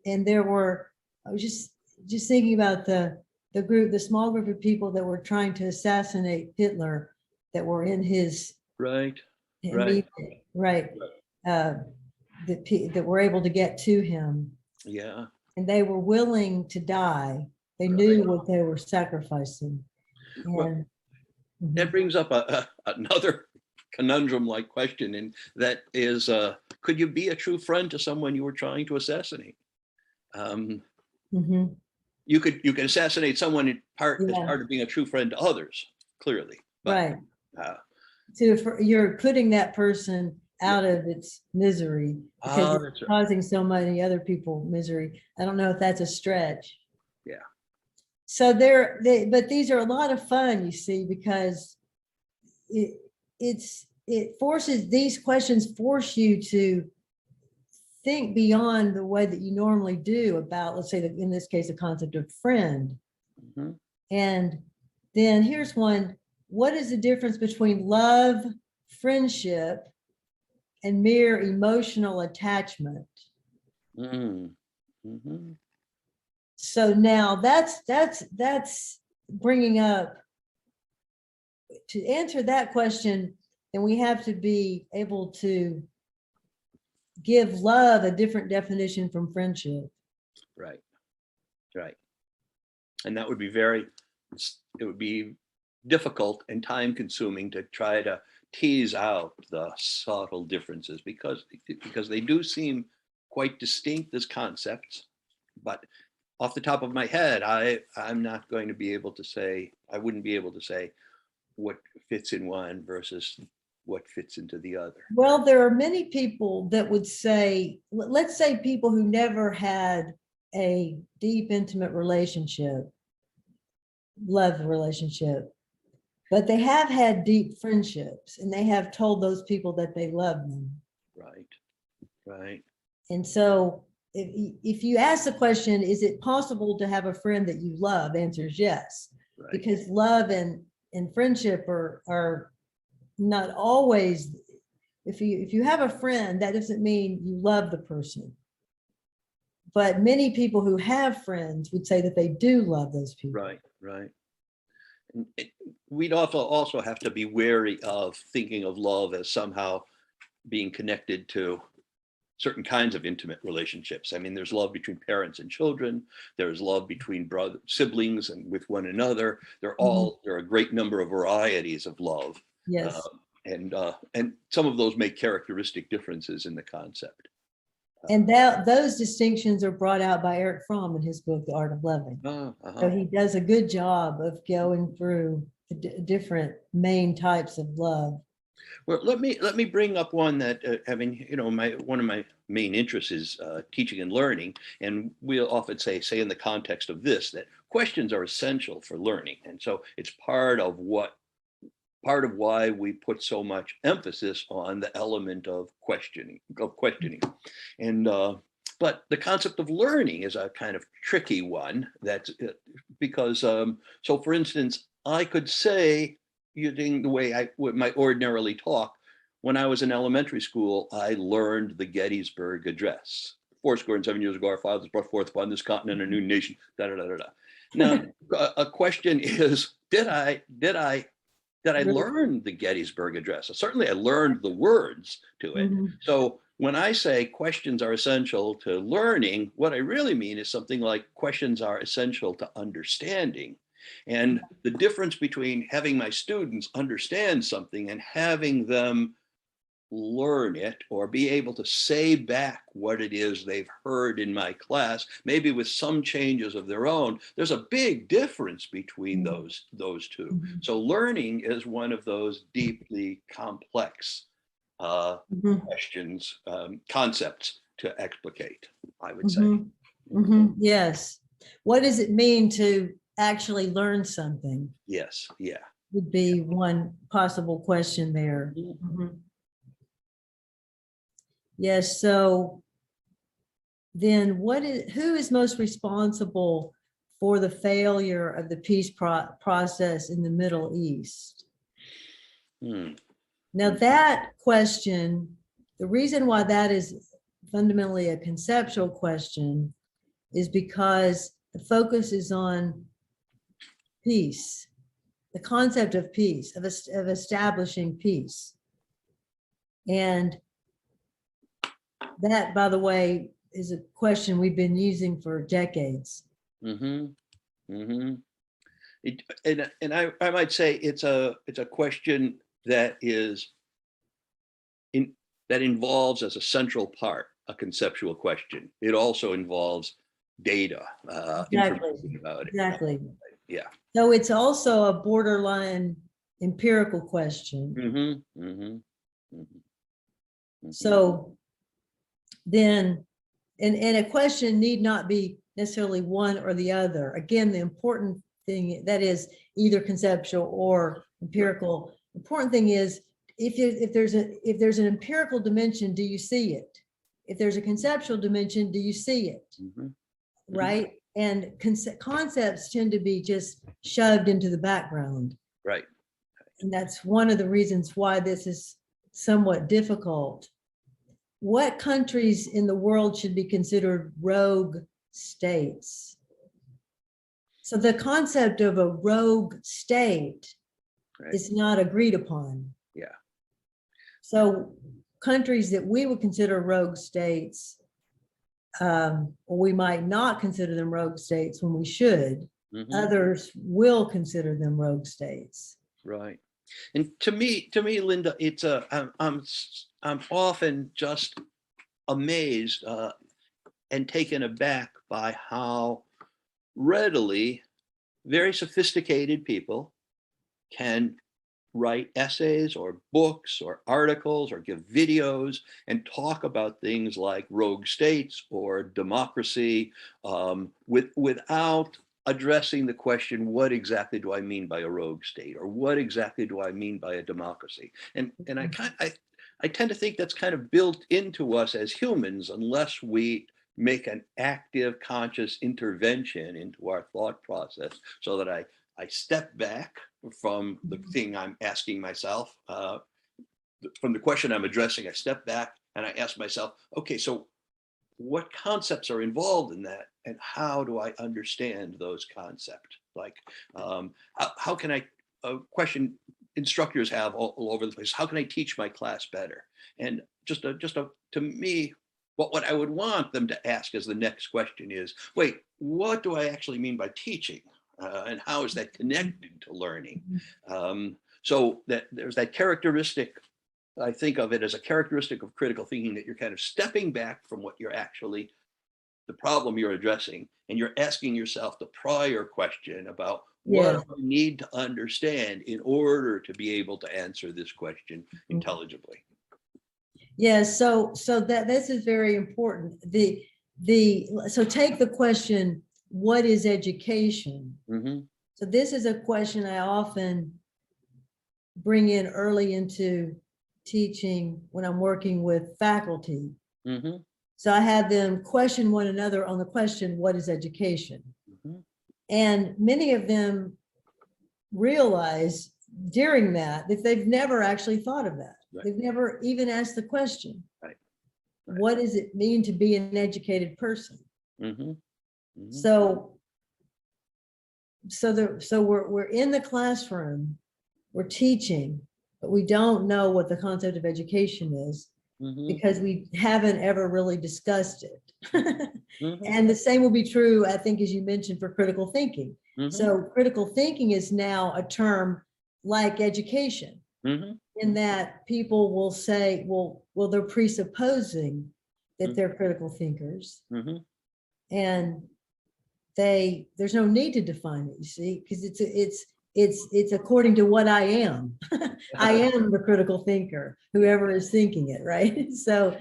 S1: there were, I was just thinking about the small group of people that were trying to assassinate Hitler that were in his
S2: Right.
S1: immediate, right, that were able to get to him,
S2: Yeah.
S1: and they were willing to die. They
S2: Right.
S1: knew what they were sacrificing.
S2: Well,
S1: And
S2: that brings up another conundrum-like question, and that is, could you be a true friend to someone you were trying to assassinate?
S1: mhm,
S2: You could assassinate someone as
S1: yeah,
S2: part of being a true friend to others, clearly. But
S1: right.
S2: uh,
S1: So you're putting that person
S2: yeah.
S1: out of its misery because it's
S2: That's right.
S1: causing so many other people misery. I don't know if that's a stretch.
S2: Yeah.
S1: So but these are a lot of fun, you see, because it forces, these questions force you to think beyond the way that you normally do about, let's say that in this case, the concept of friend.
S2: Mhm.
S1: And then here's one: what is the difference between love, friendship, and mere emotional attachment?
S2: Mm. Mhm.
S1: So now that's bringing up, to answer that question, then we have to be able to give love a different definition from friendship.
S2: Right. Right. And that would be it would be difficult and time consuming to try to tease out the subtle differences because they do seem quite distinct as concepts. But off the top of my head, I'm not going to be able to say, I wouldn't be able to say what fits in one versus what fits into the other.
S1: Well, there are many people that would say, let's say people who never had a deep, intimate relationship, love relationship, but they have had deep friendships and they have told those people that they love them.
S2: Right. Right.
S1: And so if you ask the question, is it possible to have a friend that you love? The answer is yes,
S2: Right.
S1: because love and friendship are not always, if you have a friend, that doesn't mean you love the person. But many people who have friends would say that they do love those people.
S2: Right. Right. And we'd also have to be wary of thinking of love as somehow being connected to certain kinds of intimate relationships. I mean, there's love between parents and children. There's love between siblings and with one another. There are a great number of varieties of love.
S1: Yes.
S2: And some of those make characteristic differences in the concept.
S1: And those distinctions are brought out by Eric Fromm in his book, The Art of Loving. So he does a good job of going through the different main types of love.
S2: Well, let me bring up one that one of my main interests is teaching and learning, and we'll often say in the context of this that questions are essential for learning, and so it's part of why we put so much emphasis on the element of questioning, and but the concept of learning is a kind of tricky one. That's because so for instance, I could say, using the way I might ordinarily talk, when I was in elementary school, I learned the Gettysburg Address. 7 years ago, our fathers brought forth upon this continent a new nation. Da da da da da. Now, a question is, did I learn the Gettysburg Address? Certainly, I learned the words to it. So when I say questions are essential to learning, what I really mean is something like questions are essential to understanding. And the difference between having my students understand something and having them learn it or be able to say back what it is they've heard in my class, maybe with some changes of their own, there's a big difference between those two. So learning is one of those deeply complex questions, concepts to explicate, I would say.
S1: Yes. What does it mean to actually learn something?
S2: Yes, yeah.
S1: Would be one possible question there.
S2: Mm-hmm.
S1: Yes, so then who is most responsible for the failure of the peace process in the Middle East?
S2: Hmm.
S1: Now that question, the reason why that is fundamentally a conceptual question is because the focus is on peace, the concept of peace, of establishing peace. And that, by the way, is a question we've been using for decades.
S2: Mm-hmm. Mm-hmm. And I might say it's a question that is that involves as a central part a conceptual question. It also involves data,
S1: Exactly.
S2: information about it.
S1: Exactly.
S2: Yeah.
S1: So it's also a borderline empirical question.
S2: Mm-hmm. Mm-hmm. Mm-hmm.
S1: So then, and a question need not be necessarily one or the other. Again, the important thing that is either conceptual or empirical. Important thing is if there's an empirical dimension, do you see it? If there's a conceptual dimension, do you see it?
S2: Mm-hmm.
S1: Right? And concepts tend to be just shoved into the background.
S2: Right.
S1: And that's one of the reasons why this is somewhat difficult. What countries in the world should be considered rogue states? So the concept of a rogue state is not agreed upon.
S2: Yeah.
S1: So countries that we would consider rogue states, or we might not consider them rogue states when we should, others will consider them rogue states.
S2: Right. And to me, Linda, it's I'm often just amazed and taken aback by how readily very sophisticated people can write essays or books or articles or give videos and talk about things like rogue states or democracy without addressing the question, what exactly do I mean by a rogue state, or what exactly do I mean by a democracy? And I tend to think that's kind of built into us as humans, unless we make an active, conscious intervention into our thought process, so that I step back from the thing I'm asking myself, from the question I'm addressing. I step back and I ask myself, okay, so what concepts are involved in that, and how do I understand those concepts? Like, how can I, a question instructors have all over the place, how can I teach my class better? And to me, what I would want them to ask as the next question is, wait, what do I actually mean by teaching? And how is that connected to learning? So that there's that characteristic, I think of it as a characteristic of critical thinking, that you're kind of stepping back from what you're actually, the problem you're addressing, and you're asking yourself the prior question about what do I need to understand in order to be able to answer this question intelligibly.
S1: Yes, so that this is very important. So take the question, what is education? So this is a question I often bring in early into teaching when I'm working with faculty. So I have them question one another on the question, what is education? And many of them realize during that they've never actually thought of that. They've never even asked the question. What does it mean to be an educated person? So we're in the classroom, we're teaching, but we don't know what the concept of education is because we haven't ever really discussed it. And the same will be true, I think, as you mentioned, for critical thinking. So critical thinking is now a term like education, in that people will say, well, they're presupposing that they're critical thinkers, and there's no need to define it, you see, because it's according to what I am. I am the critical thinker, whoever is thinking it, right? So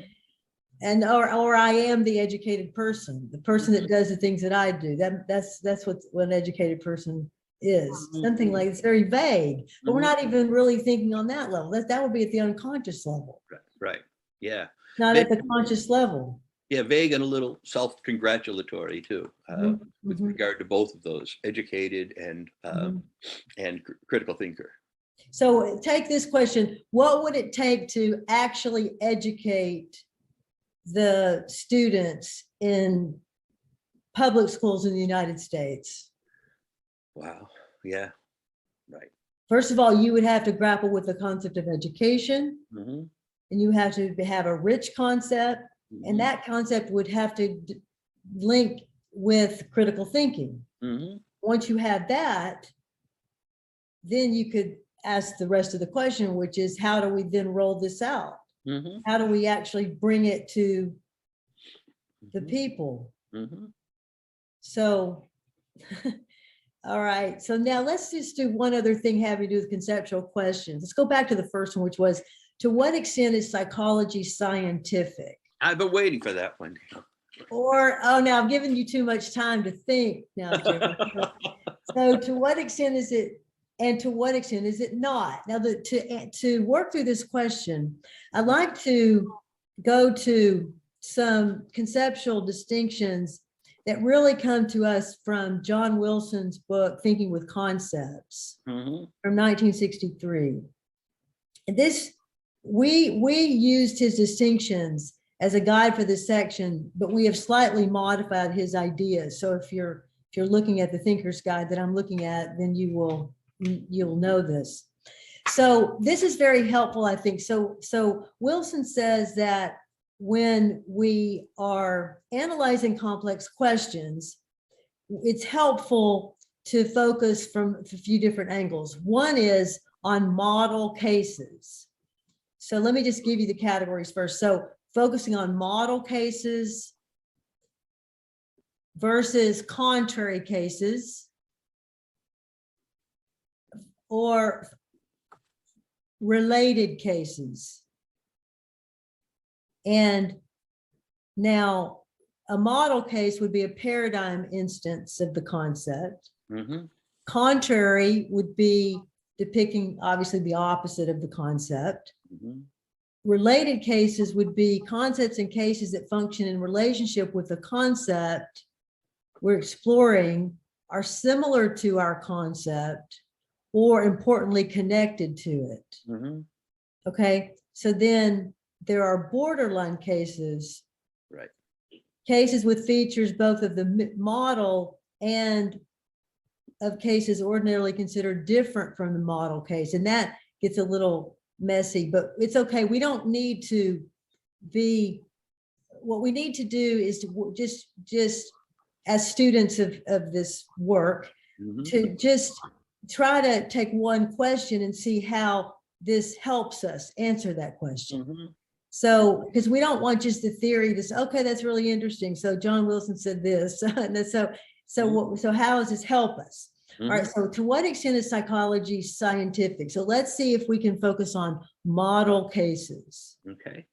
S1: and or I am the educated person, the person that does the things that I do. That's what an educated person is. Something like, it's very vague, but we're not even really thinking on that level. That would be at the unconscious level,
S2: Right. Yeah.
S1: not
S2: Vague,
S1: at the conscious level.
S2: yeah, vague and a little self-congratulatory too, with regard to both of those, educated and critical thinker.
S1: So take this question: what would it take to actually educate the students in public schools in the United States?
S2: Wow. Yeah. Right.
S1: First of all, you would have to grapple with the concept of education, and you have to have a rich concept, and that concept would have to link with critical thinking. Once you have that, then you could ask the rest of the question, which is, how do we then roll this out? How do we actually bring it to the people? So, all right. So now let's just do one other thing having to do with conceptual questions. Let's go back to the first one, which was, to what extent is psychology scientific?
S2: I've been waiting for that one.
S1: Or, oh, now I've given you too much time to think now, Jerry. So to what extent is it, and to what extent is it not? Now, to work through this question, I'd like to go to some conceptual distinctions that really come to us from John Wilson's book, Thinking with Concepts, from 1963. And this, we used his distinctions as a guide for this section, but we have slightly modified his ideas. So if you're looking at the Thinker's Guide that I'm looking at, then you'll know this. So this is very helpful, I think. So Wilson says that when we are analyzing complex questions, it's helpful to focus from a few different angles. One is on model cases. So let me just give you the categories first. So focusing on model cases versus contrary cases, or related cases. And now a model case would be a paradigm instance of the concept. Contrary would be depicting obviously the opposite of the concept. Related cases would be concepts and cases that function in relationship with the concept we're exploring, are similar to our concept, or importantly connected to it. Okay, so then there are borderline cases,
S2: right?
S1: Cases with features both of the model and of cases ordinarily considered different from the model case, and that gets a little messy, but it's okay. We don't need to be, what we need to do is to just as students of this work, to just try to take one question and see how this helps us answer that question. So, because we don't want just the theory, this, okay, that's really interesting. So John Wilson said this, and so how does this help us? All right, so to what extent is psychology scientific? So let's see if we can focus on model cases.
S2: Okay.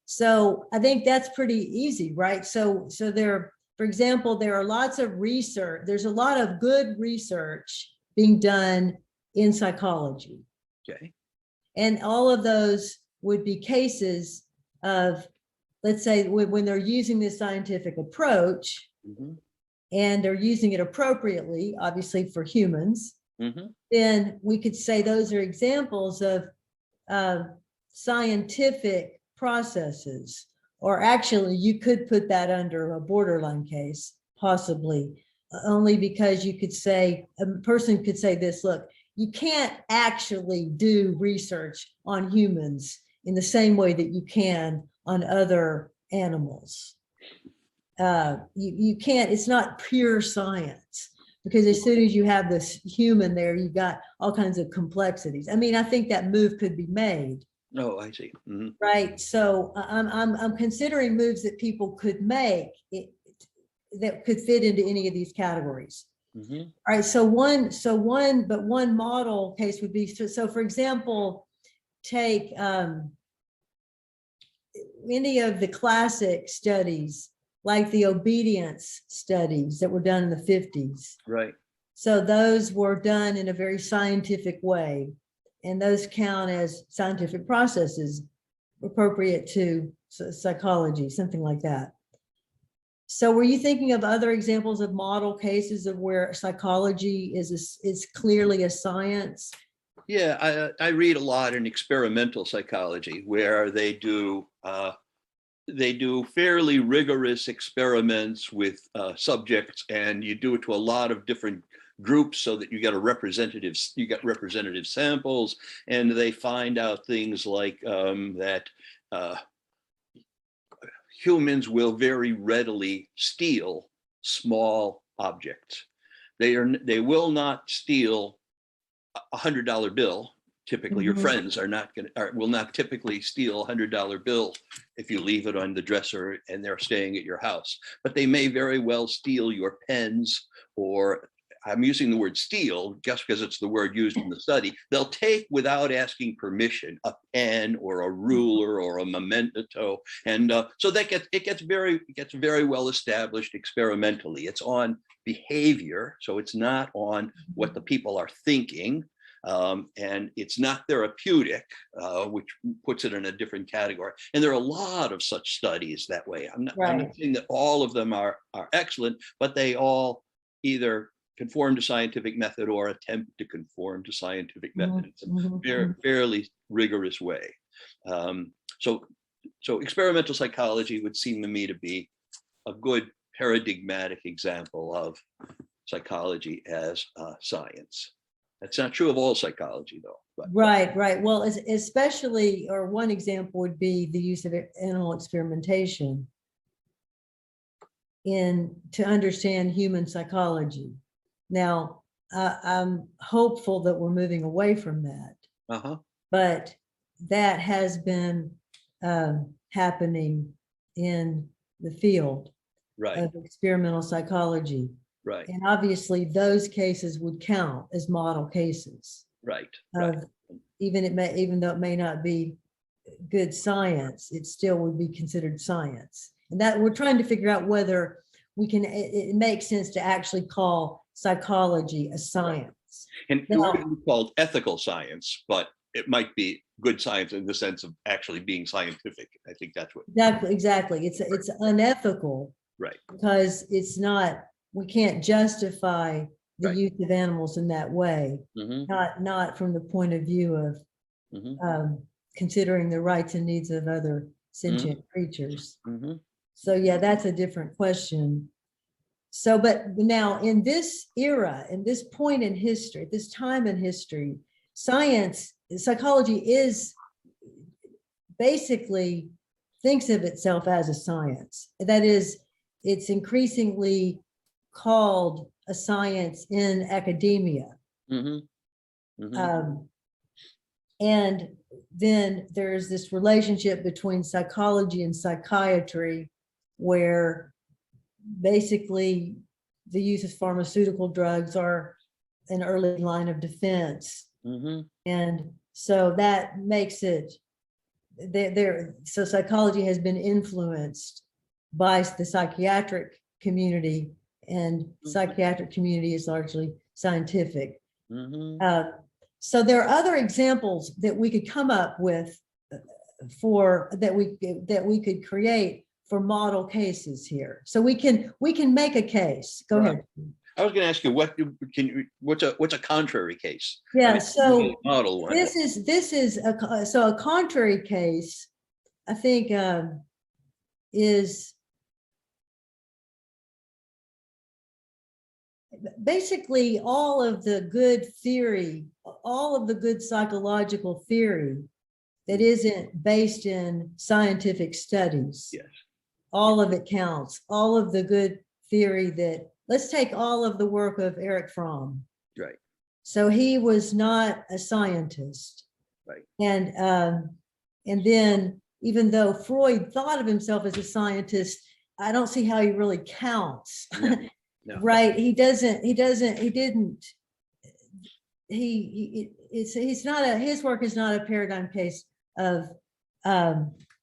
S1: So I think that's pretty easy, right? So there, for example, there are lots of research. There's a lot of good research being done in psychology.
S2: Okay.
S1: And all of those would be cases of, let's say, when they're using this scientific approach, and they're using it appropriately, obviously for humans, then we could say those are examples of scientific processes. Or actually, you could put that under a borderline case, possibly, only because you could say, a person could say this, look, you can't actually do research on humans in the same way that you can on other animals. You can't, it's not pure science, because as soon as you have this human there, you've got all kinds of complexities. I mean, I think that move could be made.
S2: Oh, I see.
S1: Right. So I'm considering moves that people could make that could fit into any of these categories. All right. So one model case would be, so for example, take any of the classic studies, like the obedience studies that were done in the 50s.
S2: Right.
S1: So those were done in a very scientific way, and those count as scientific processes appropriate to psychology, something like that. So were you thinking of other examples of model cases of where psychology is clearly a science?
S2: Yeah, I read a lot in experimental psychology where they do fairly rigorous experiments with subjects, and you do it to a lot of different groups so that you get representative samples, and they find out things like that humans will very readily steal small objects. They will not steal $100 bill. Typically, your friends will not typically steal $100 bill if you leave it on the dresser and they're staying at your house. But they may very well steal your pens, or I'm using the word steal just because it's the word used in the study. They'll take, without asking permission, a pen or a ruler or a memento, and so that gets very well established experimentally. It's on behavior, so it's not on what the people are thinking. And it's not therapeutic, which puts it in a different category. And there are a lot of such studies that way. I'm not saying that all of them are excellent, but they all either conform to scientific method or attempt to conform to scientific method. It's a fairly rigorous way. So experimental psychology would seem to me to be a good paradigmatic example of psychology as science. That's not true of all psychology, though. But.
S1: Right. Well, especially, or one example would be the use of animal experimentation to understand human psychology. Now, I'm hopeful that we're moving away from that, but that has been happening in the field of experimental psychology.
S2: Right.
S1: And obviously those cases would count as model cases.
S2: Right.
S1: Even though it may not be good science, it still would be considered science. And that we're trying to figure out whether it makes sense to actually call psychology a science.
S2: And it wouldn't be called ethical science, but it might be good science in the sense of actually being scientific. I think that's what.
S1: Exactly. It's unethical.
S2: Right.
S1: Because it's not. We can't justify the use of animals in that way, not from the point of view of considering the rights and needs of other sentient creatures. So yeah, that's a different question. So, but now in this era, in this point in history, this time in history, psychology is basically thinks of itself as a science. That is, it's increasingly called a science in academia. And then there's this relationship between psychology and psychiatry, where basically the use of pharmaceutical drugs are an early line of defense. And so that makes it so psychology has been influenced by the psychiatric community, and psychiatric community is largely scientific. So there are other examples that we could come up with that we could create for model cases here. So we can make a case. Go ahead.
S2: I was going to ask you, what's a contrary case?
S1: Yeah. So
S2: model one.
S1: This is a contrary case, I think, is basically all of the good theory, all of the good psychological theory that isn't based in scientific studies.
S2: Yes.
S1: All of it counts. All of the good theory that, let's take all of the work of Erich Fromm.
S2: Right.
S1: So he was not a scientist.
S2: Right.
S1: And then even though Freud thought of himself as a scientist, I don't see how he really counts. No. Right. His work is not a paradigm case of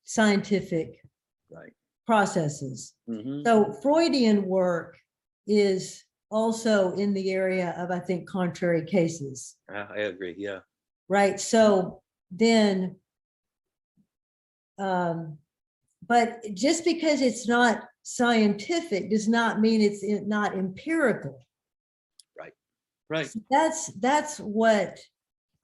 S1: scientific
S2: Right.
S1: processes.
S2: Mhm.
S1: So Freudian work is also in the area of, I think, contrary cases,
S2: I agree. Yeah.
S1: right? So then, but just because it's not scientific does not mean it's not empirical.
S2: Right. Right.
S1: So that's what,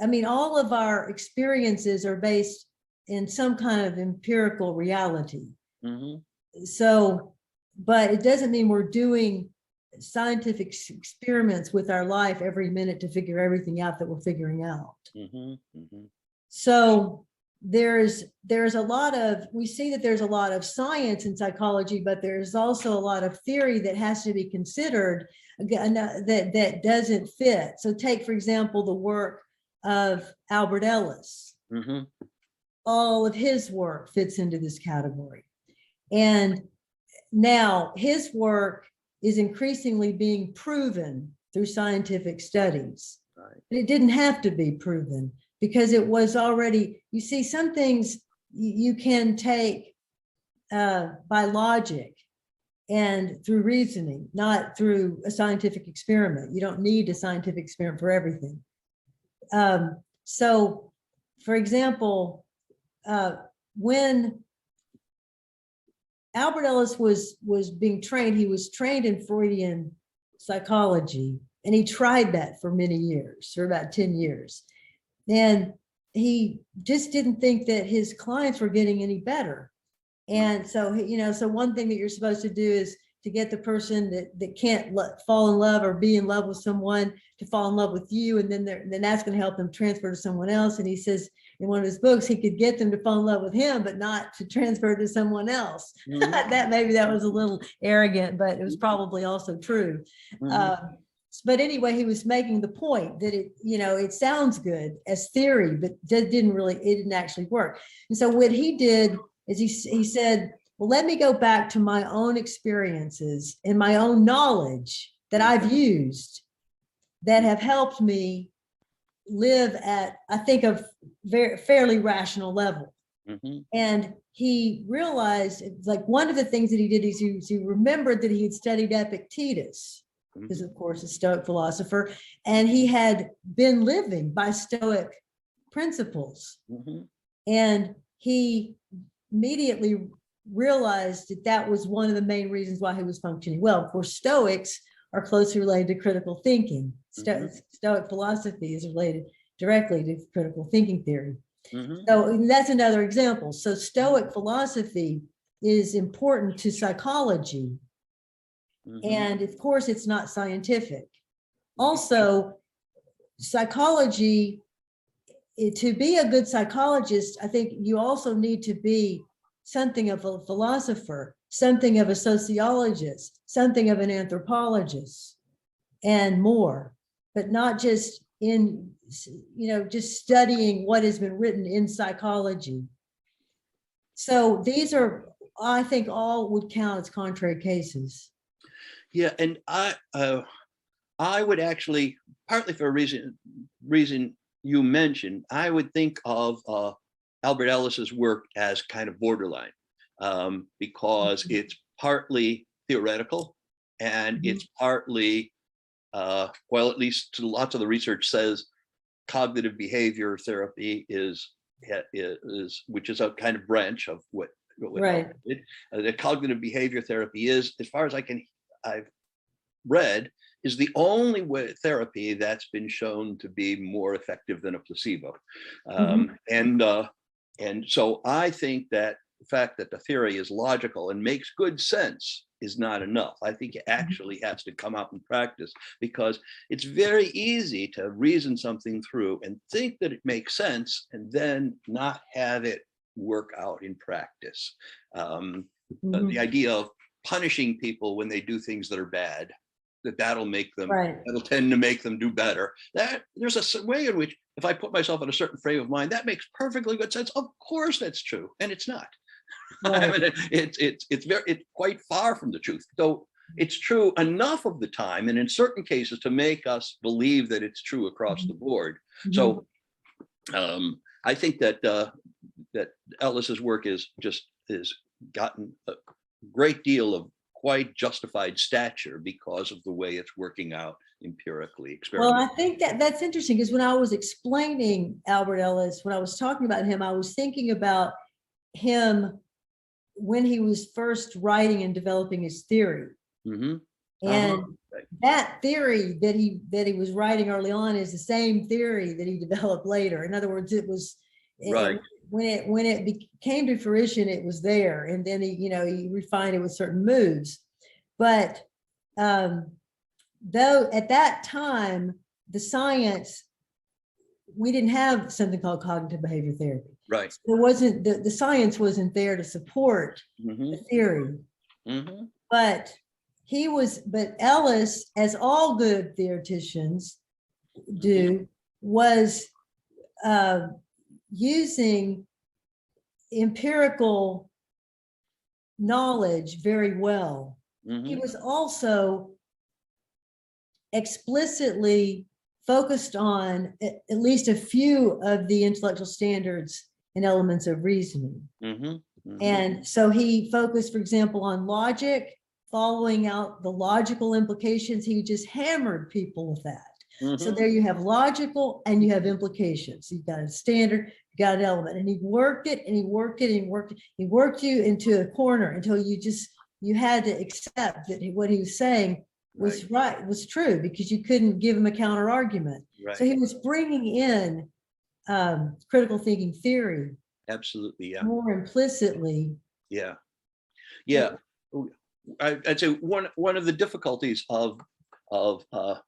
S1: I mean, all of our experiences are based in some kind of empirical reality.
S2: Mhm.
S1: So, but it doesn't mean we're doing scientific experiments with our life every minute to figure everything out that we're figuring out.
S2: Mhm. Mhm.
S1: So there's a lot of, we see that there's a lot of science in psychology, but there's also a lot of theory that has to be considered that doesn't fit. So take, for example, the work of Albert Ellis.
S2: Mhm.
S1: All of his work fits into this category. And now his work is increasingly being proven through scientific studies.
S2: Right.
S1: But it didn't have to be proven because it was already, you see, some things you can take by logic and through reasoning, not through a scientific experiment. You don't need a scientific experiment for everything. So, for example, when Albert Ellis was being trained, he was trained in Freudian psychology, and he tried that for many years, for about 10 years. And he just didn't think that his clients were getting any better. And so, you know, so one thing that you're supposed to do is to get the person that can't fall in love or be in love with someone to fall in love with you. And then that's going to help them transfer to someone else. And he says in one of his books, he could get them to fall in love with him, but not to transfer to someone else.
S2: Mhm.
S1: That maybe that was a little arrogant, but it was probably also true.
S2: Mhm.
S1: But anyway, he was making the point that it, you know, it sounds good as theory, but it didn't actually work. And so what he did is he said, well, let me go back to my own experiences and my own knowledge that I've used that have helped me live at, I think, a fairly rational level.
S2: Mhm.
S1: And he realized, like, one of the things that he did is he remembered that he had studied Epictetus, because of course a Stoic philosopher, and he had been living by Stoic principles.
S2: Mhm.
S1: And he immediately realized that that was one of the main reasons why he was functioning well. Of course, Stoics are closely related to critical thinking. Stoic philosophy is related directly to critical thinking theory.
S2: Mhm.
S1: So that's another example. So Stoic philosophy is important to psychology.
S2: Mhm.
S1: And of course, it's not scientific. Also, psychology, to be a good psychologist, I think you also need to be something of a philosopher, something of a sociologist, something of an anthropologist, and more, but not just in, you know, just studying what has been written in psychology. So these are, I think, all would count as contrary cases.
S2: Yeah, and I would actually, partly for a reason you mentioned, I would think of Albert Ellis's work as kind of borderline, because it's partly theoretical and it's partly, well, at least lots of the research says cognitive behavior therapy is which is a kind of branch of what
S1: Right.
S2: did. The cognitive behavior therapy is, as far as I've read, is the only therapy that's been shown to be more effective than a placebo. And so I think that the fact that the theory is logical and makes good sense is not enough. I think it actually has to come out in practice, because it's very easy to reason something through and think that it makes sense and then not have it work out in practice. The idea of punishing people when they do things that are bad, that'll tend to make them do better. That there's a way in which, if I put myself in a certain frame of mind, that makes perfectly good sense. Of course that's true, and it's not.
S1: Right.
S2: I mean, it's quite far from the truth. So it's true enough of the time, and in certain cases, to make us believe that it's true across the board. So I think that that Ellis's work is gotten a great deal of quite justified stature because of the way it's working out empirically,
S1: Well,
S2: experimentally.
S1: I think that's interesting, because when I was explaining Albert Ellis, when I was talking about him, I was thinking about him when he was first writing and developing his theory.
S2: Mm-hmm.
S1: And
S2: Right.
S1: that theory that he was writing early on is the same theory that he developed later. In other words, it was
S2: Right.
S1: When it came to fruition, it was there, and then he refined it with certain moves. But though at that time, the science, we didn't have something called cognitive behavior therapy.
S2: Right.
S1: So there wasn't the science wasn't there to support
S2: Mm-hmm.
S1: the theory.
S2: Mm-hmm.
S1: But Ellis, as all good theoreticians do, was using empirical knowledge very well.
S2: Mm-hmm.
S1: He was also explicitly focused on at least a few of the intellectual standards and elements of reasoning.
S2: Mm-hmm. Mm-hmm.
S1: And so he focused, for example, on logic, following out the logical implications. He just hammered people with that.
S2: Mm-hmm.
S1: So there you have logical and you have implications. You've got a standard, you got an element, and he worked it and he worked it and he worked it. He worked you into a corner until you had to accept that what he was saying was right, was true, because you couldn't give him a counter argument.
S2: Right.
S1: So he was bringing in critical thinking theory.
S2: Absolutely. Yeah.
S1: More implicitly.
S2: Yeah. Yeah. I'd say one of the difficulties of I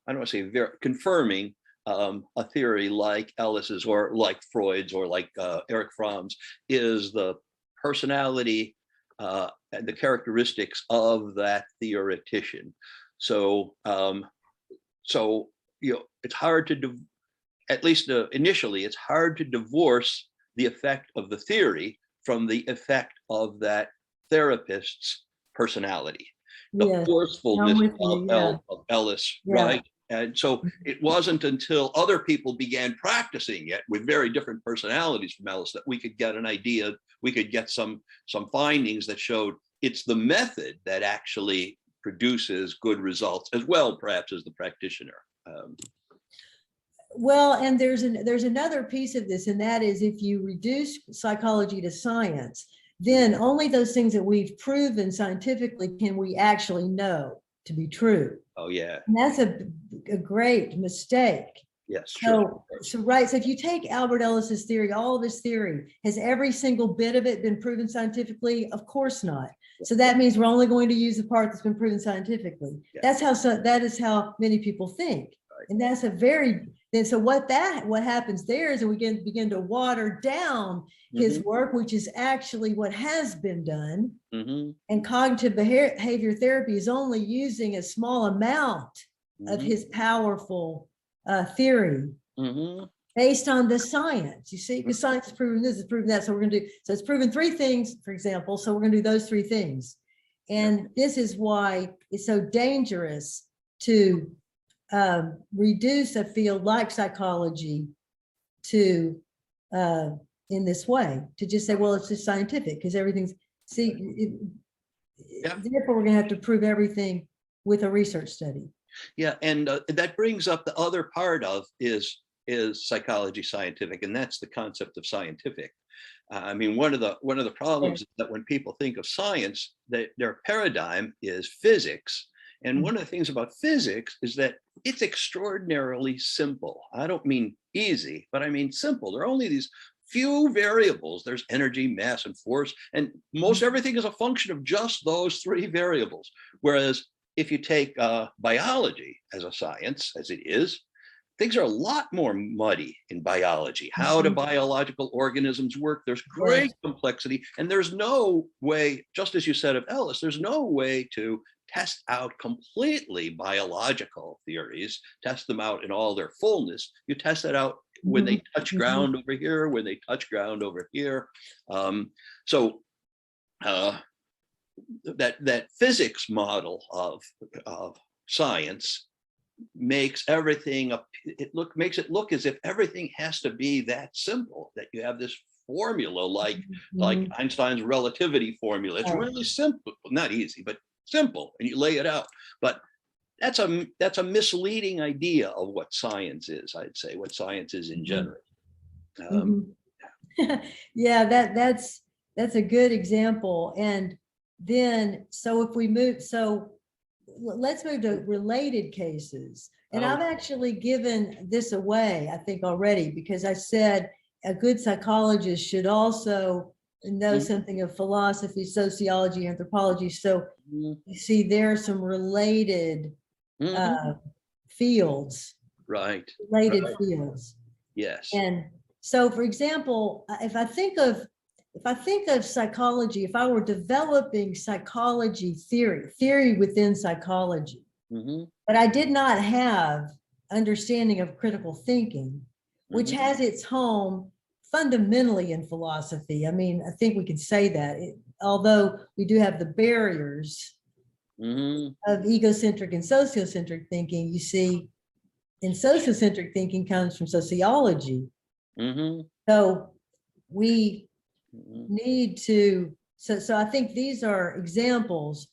S2: don't want to say confirming a theory like Ellis's or like Freud's or like Erich Fromm's is the personality and the characteristics of that theoretician. So it's hard to at least initially, it's hard to divorce the effect of the theory from the effect of that therapist's personality, the forcefulness of Ellis, right? And so it wasn't until other people began practicing it with very different personalities from Ellis that we could get an idea, we could get some findings that showed it's the method that actually produces good results as well, perhaps, as the practitioner.
S1: Well, and there's another piece of this, and that is if you reduce psychology to science, then only those things that we've proven scientifically can we actually know to be true.
S2: Oh, yeah.
S1: And that's a great mistake.
S2: Yes, sure.
S1: So if you take Albert Ellis's theory, all of his theory, has every single bit of it been proven scientifically? Of course not. So that means we're only going to use the part that's been proven scientifically. Yeah. That is how many people think. Right. And that's what happens there is that we begin to water down his work, which is actually what has been done. And cognitive behavior therapy is only using a small amount of his powerful theory based on the science. You see, because science is proving this, is proving that. So we're going to do, so it's proven three things, for example. So we're going to do those three things. And this is why it's so dangerous to reduce a field like psychology to in this way, to just say, well, it's just scientific, because everything's, therefore we're going to have to prove everything with a research study.
S2: Yeah, and that brings up the other part of is psychology scientific, and that's the concept of scientific. I mean, one of the problems is that when people think of science, their paradigm is physics. And one of the things about physics is that it's extraordinarily simple. I don't mean easy, but I mean simple. There are only these few variables. There's energy, mass, and force, and most everything is a function of just those three variables. Whereas if you take biology as a science, as it is, things are a lot more muddy in biology. How do biological organisms work? There's great complexity, and there's no way, just as you said of Ellis, there's no way to test out completely biological theories, test them out in all their fullness. You test that out when they touch ground over here, when they touch ground over here. That physics model of science makes everything makes it look as if everything has to be that simple, that you have this formula like
S1: Mhm.
S2: Einstein's relativity formula. It's
S1: Right.
S2: really simple, not easy, but simple, and you lay it out. But that's a misleading idea of what science is, I'd say, what science is in
S1: Mhm.
S2: general. Um,
S1: Mhm. Yeah, that's a good example. And then, so if we move, so let's move to related cases. And
S2: oh,
S1: I've actually given this away, I think already, because I said a good psychologist should also know
S2: mhm,
S1: something of philosophy, sociology, anthropology. So
S2: mhm,
S1: you see, there are some related
S2: mhm.
S1: uh, fields,
S2: Right,
S1: related
S2: right,
S1: fields.
S2: yes.
S1: And so, for example, if I think of psychology, if I were developing psychology theory within psychology,
S2: Mhm,
S1: but I did not have understanding of critical thinking, which
S2: mhm,
S1: has its home fundamentally in philosophy. I mean, I think we can say that, although we do have the barriers
S2: mhm,
S1: of egocentric and sociocentric thinking, you see, and sociocentric thinking comes from sociology.
S2: mhm,
S1: So we
S2: mhm.
S1: need to, so I think these are examples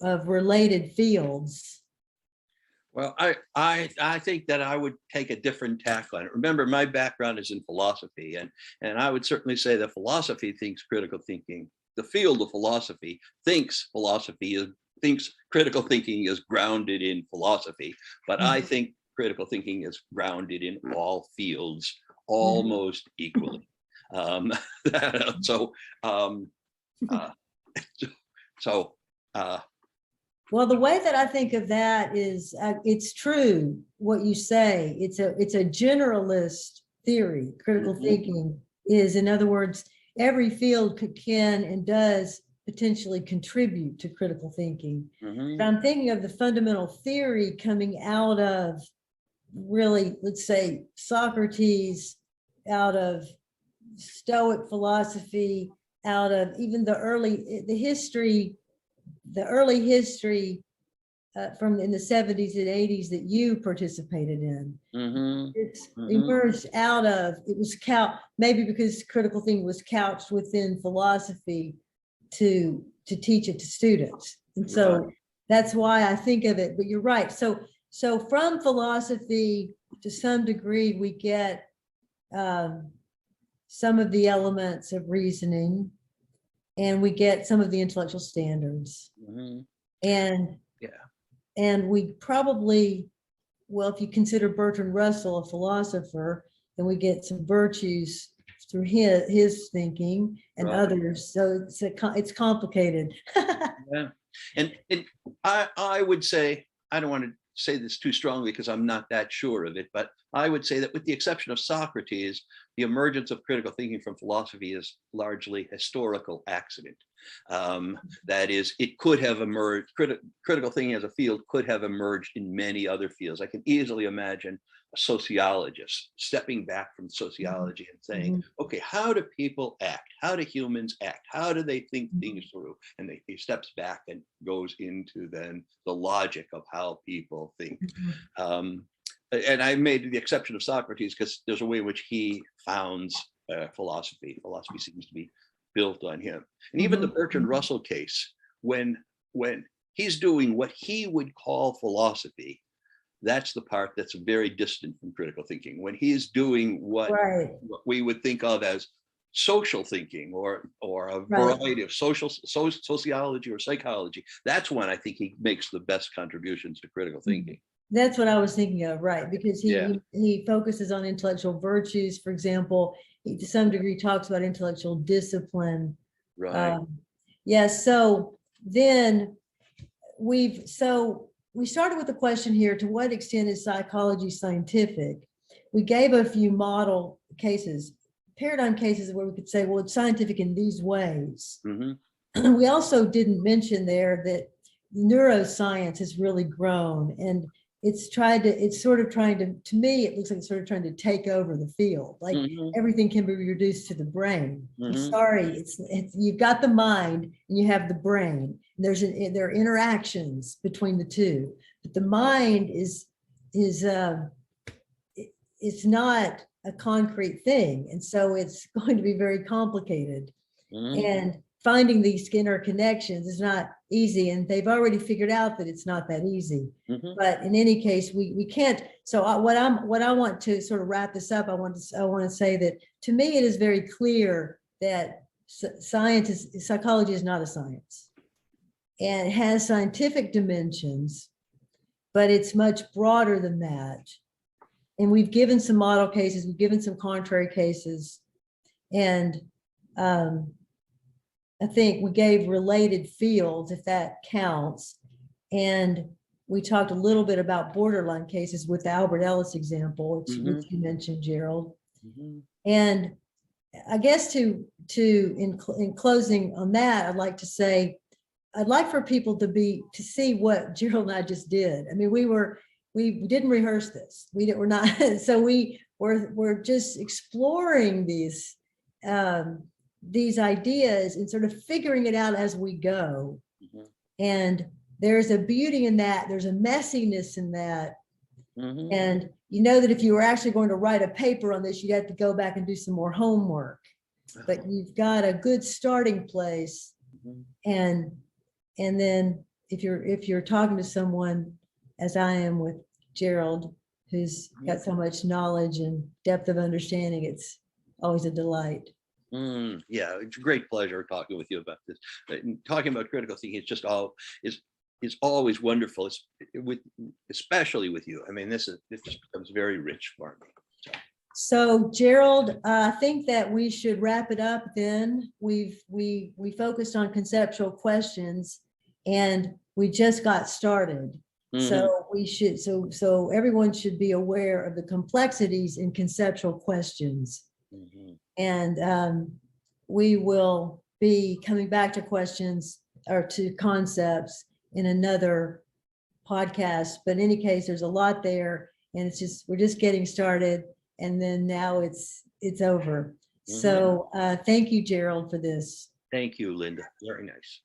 S1: of related fields.
S2: Well, I think that I would take a different tack on it. Remember, my background is in philosophy, and I would certainly say that philosophy thinks critical thinking. The field of philosophy thinks critical thinking is grounded in philosophy, but I
S1: Mhm.
S2: think critical thinking is grounded in all fields
S1: Mhm.
S2: almost equally. Um, so, um, uh, so, uh,
S1: Well, the way that I think of that is, it's true what you say. It's a generalist theory. Critical
S2: mhm,
S1: thinking is, in other words, every field can and does potentially contribute to critical thinking. But
S2: mhm,
S1: I'm thinking of the fundamental theory coming out of, really, let's say, Socrates, out of Stoic philosophy, out of even the early history from in the 70s and 80s that you participated in.
S2: mhm,
S1: It's
S2: mhm.
S1: emerged out of, it was maybe because critical thinking was couched within philosophy to teach it to students. And so
S2: Right.
S1: that's why I think of it. But you're right. So from philosophy, to some degree, we get um, some of the elements of reasoning, and we get some of the intellectual standards.
S2: Mhm.
S1: And
S2: Yeah.
S1: we probably, well, if you consider Bertrand Russell a philosopher, then we get some virtues through his thinking and
S2: Right.
S1: others. So it's complicated.
S2: Yeah. And I would say, I don't want to say this too strongly because I'm not that sure of it, but I would say that with the exception of Socrates, the emergence of critical thinking from philosophy is largely historical accident. That is, it could have emerged, critical thinking as a field could have emerged in many other fields. I can easily imagine a sociologist stepping back from
S1: Mhm.
S2: sociology and saying,
S1: Mhm.
S2: okay, how do people act? How do humans act? How do they think
S1: Mhm.
S2: things through? And he steps back and goes into then the logic of how people think.
S1: Mhm.
S2: Um, and I made the exception of Socrates because there's a way in which he founds philosophy. Philosophy seems to be built on him. And even the
S1: Mhm.
S2: Bertrand
S1: Mhm.
S2: Russell case, when he's doing what he would call philosophy, that's the part that's very distant from critical thinking. When he's doing
S1: Right,
S2: what we would think of as social thinking or a
S1: right.
S2: variety of sociology or psychology, that's when I think he makes the best contributions to critical
S1: Mhm.
S2: thinking.
S1: That's what I was thinking of, right? Because
S2: Yeah,
S1: he focuses on intellectual virtues, for example. He to some degree talks about intellectual discipline.
S2: right.
S1: Um, yeah, so then we started with the question here: to what extent is psychology scientific? We gave a few model cases, paradigm cases, where we could say, well, it's scientific in these ways.
S2: Hmm.
S1: We also didn't mention there that neuroscience has really grown, and it's sort of trying to me, it looks like it's sort of trying to take over the field. Like
S2: Hmm.
S1: everything can be reduced to the brain. I'm
S2: Hmm.
S1: sorry, it's you've got the mind and you have the brain. There are interactions between the two, but the mind is it's not a concrete thing. And so it's going to be very complicated. And finding these Skinner connections is not easy. And they've already figured out that it's not that easy. But in any case, we can't. So what I want to sort of wrap this up, I want to say that to me, it is very clear that psychology is not a science, and it has scientific dimensions, but it's much broader than that. And we've given some model cases, we've given some contrary cases, and I think we gave related fields, if that counts. And we talked a little bit about borderline cases with the Albert Ellis example, which you mentioned, Gerald. And I guess in closing on that, I'd like to say, I'd like for people to see what Gerald and I just did. I mean, we didn't rehearse this. We're not, so we're just exploring these ideas and sort of figuring it out as we go. And there's a beauty in that. There's a messiness in that. And you know that if you were actually going to write a paper on this, you'd have to go back and do some more homework. But you've got a good starting place. And then if you're talking to someone, as I am with Gerald, who's got so much knowledge and depth of understanding, it's always a delight.
S2: Yeah, it's a great pleasure talking with you about this. Talking about critical thinking is just is always wonderful. Especially with you. I mean, this just becomes very rich for me.
S1: So Gerald, I think that we should wrap it up. Then we focused on conceptual questions, and we just got started. So we should so everyone should be aware of the complexities in conceptual questions. And we will be coming back to questions or to concepts in another podcast. But in any case, there's a lot there, and we're just getting started, and then now it's over. So thank you, Gerald, for this.
S2: Thank you, Linda. Very nice.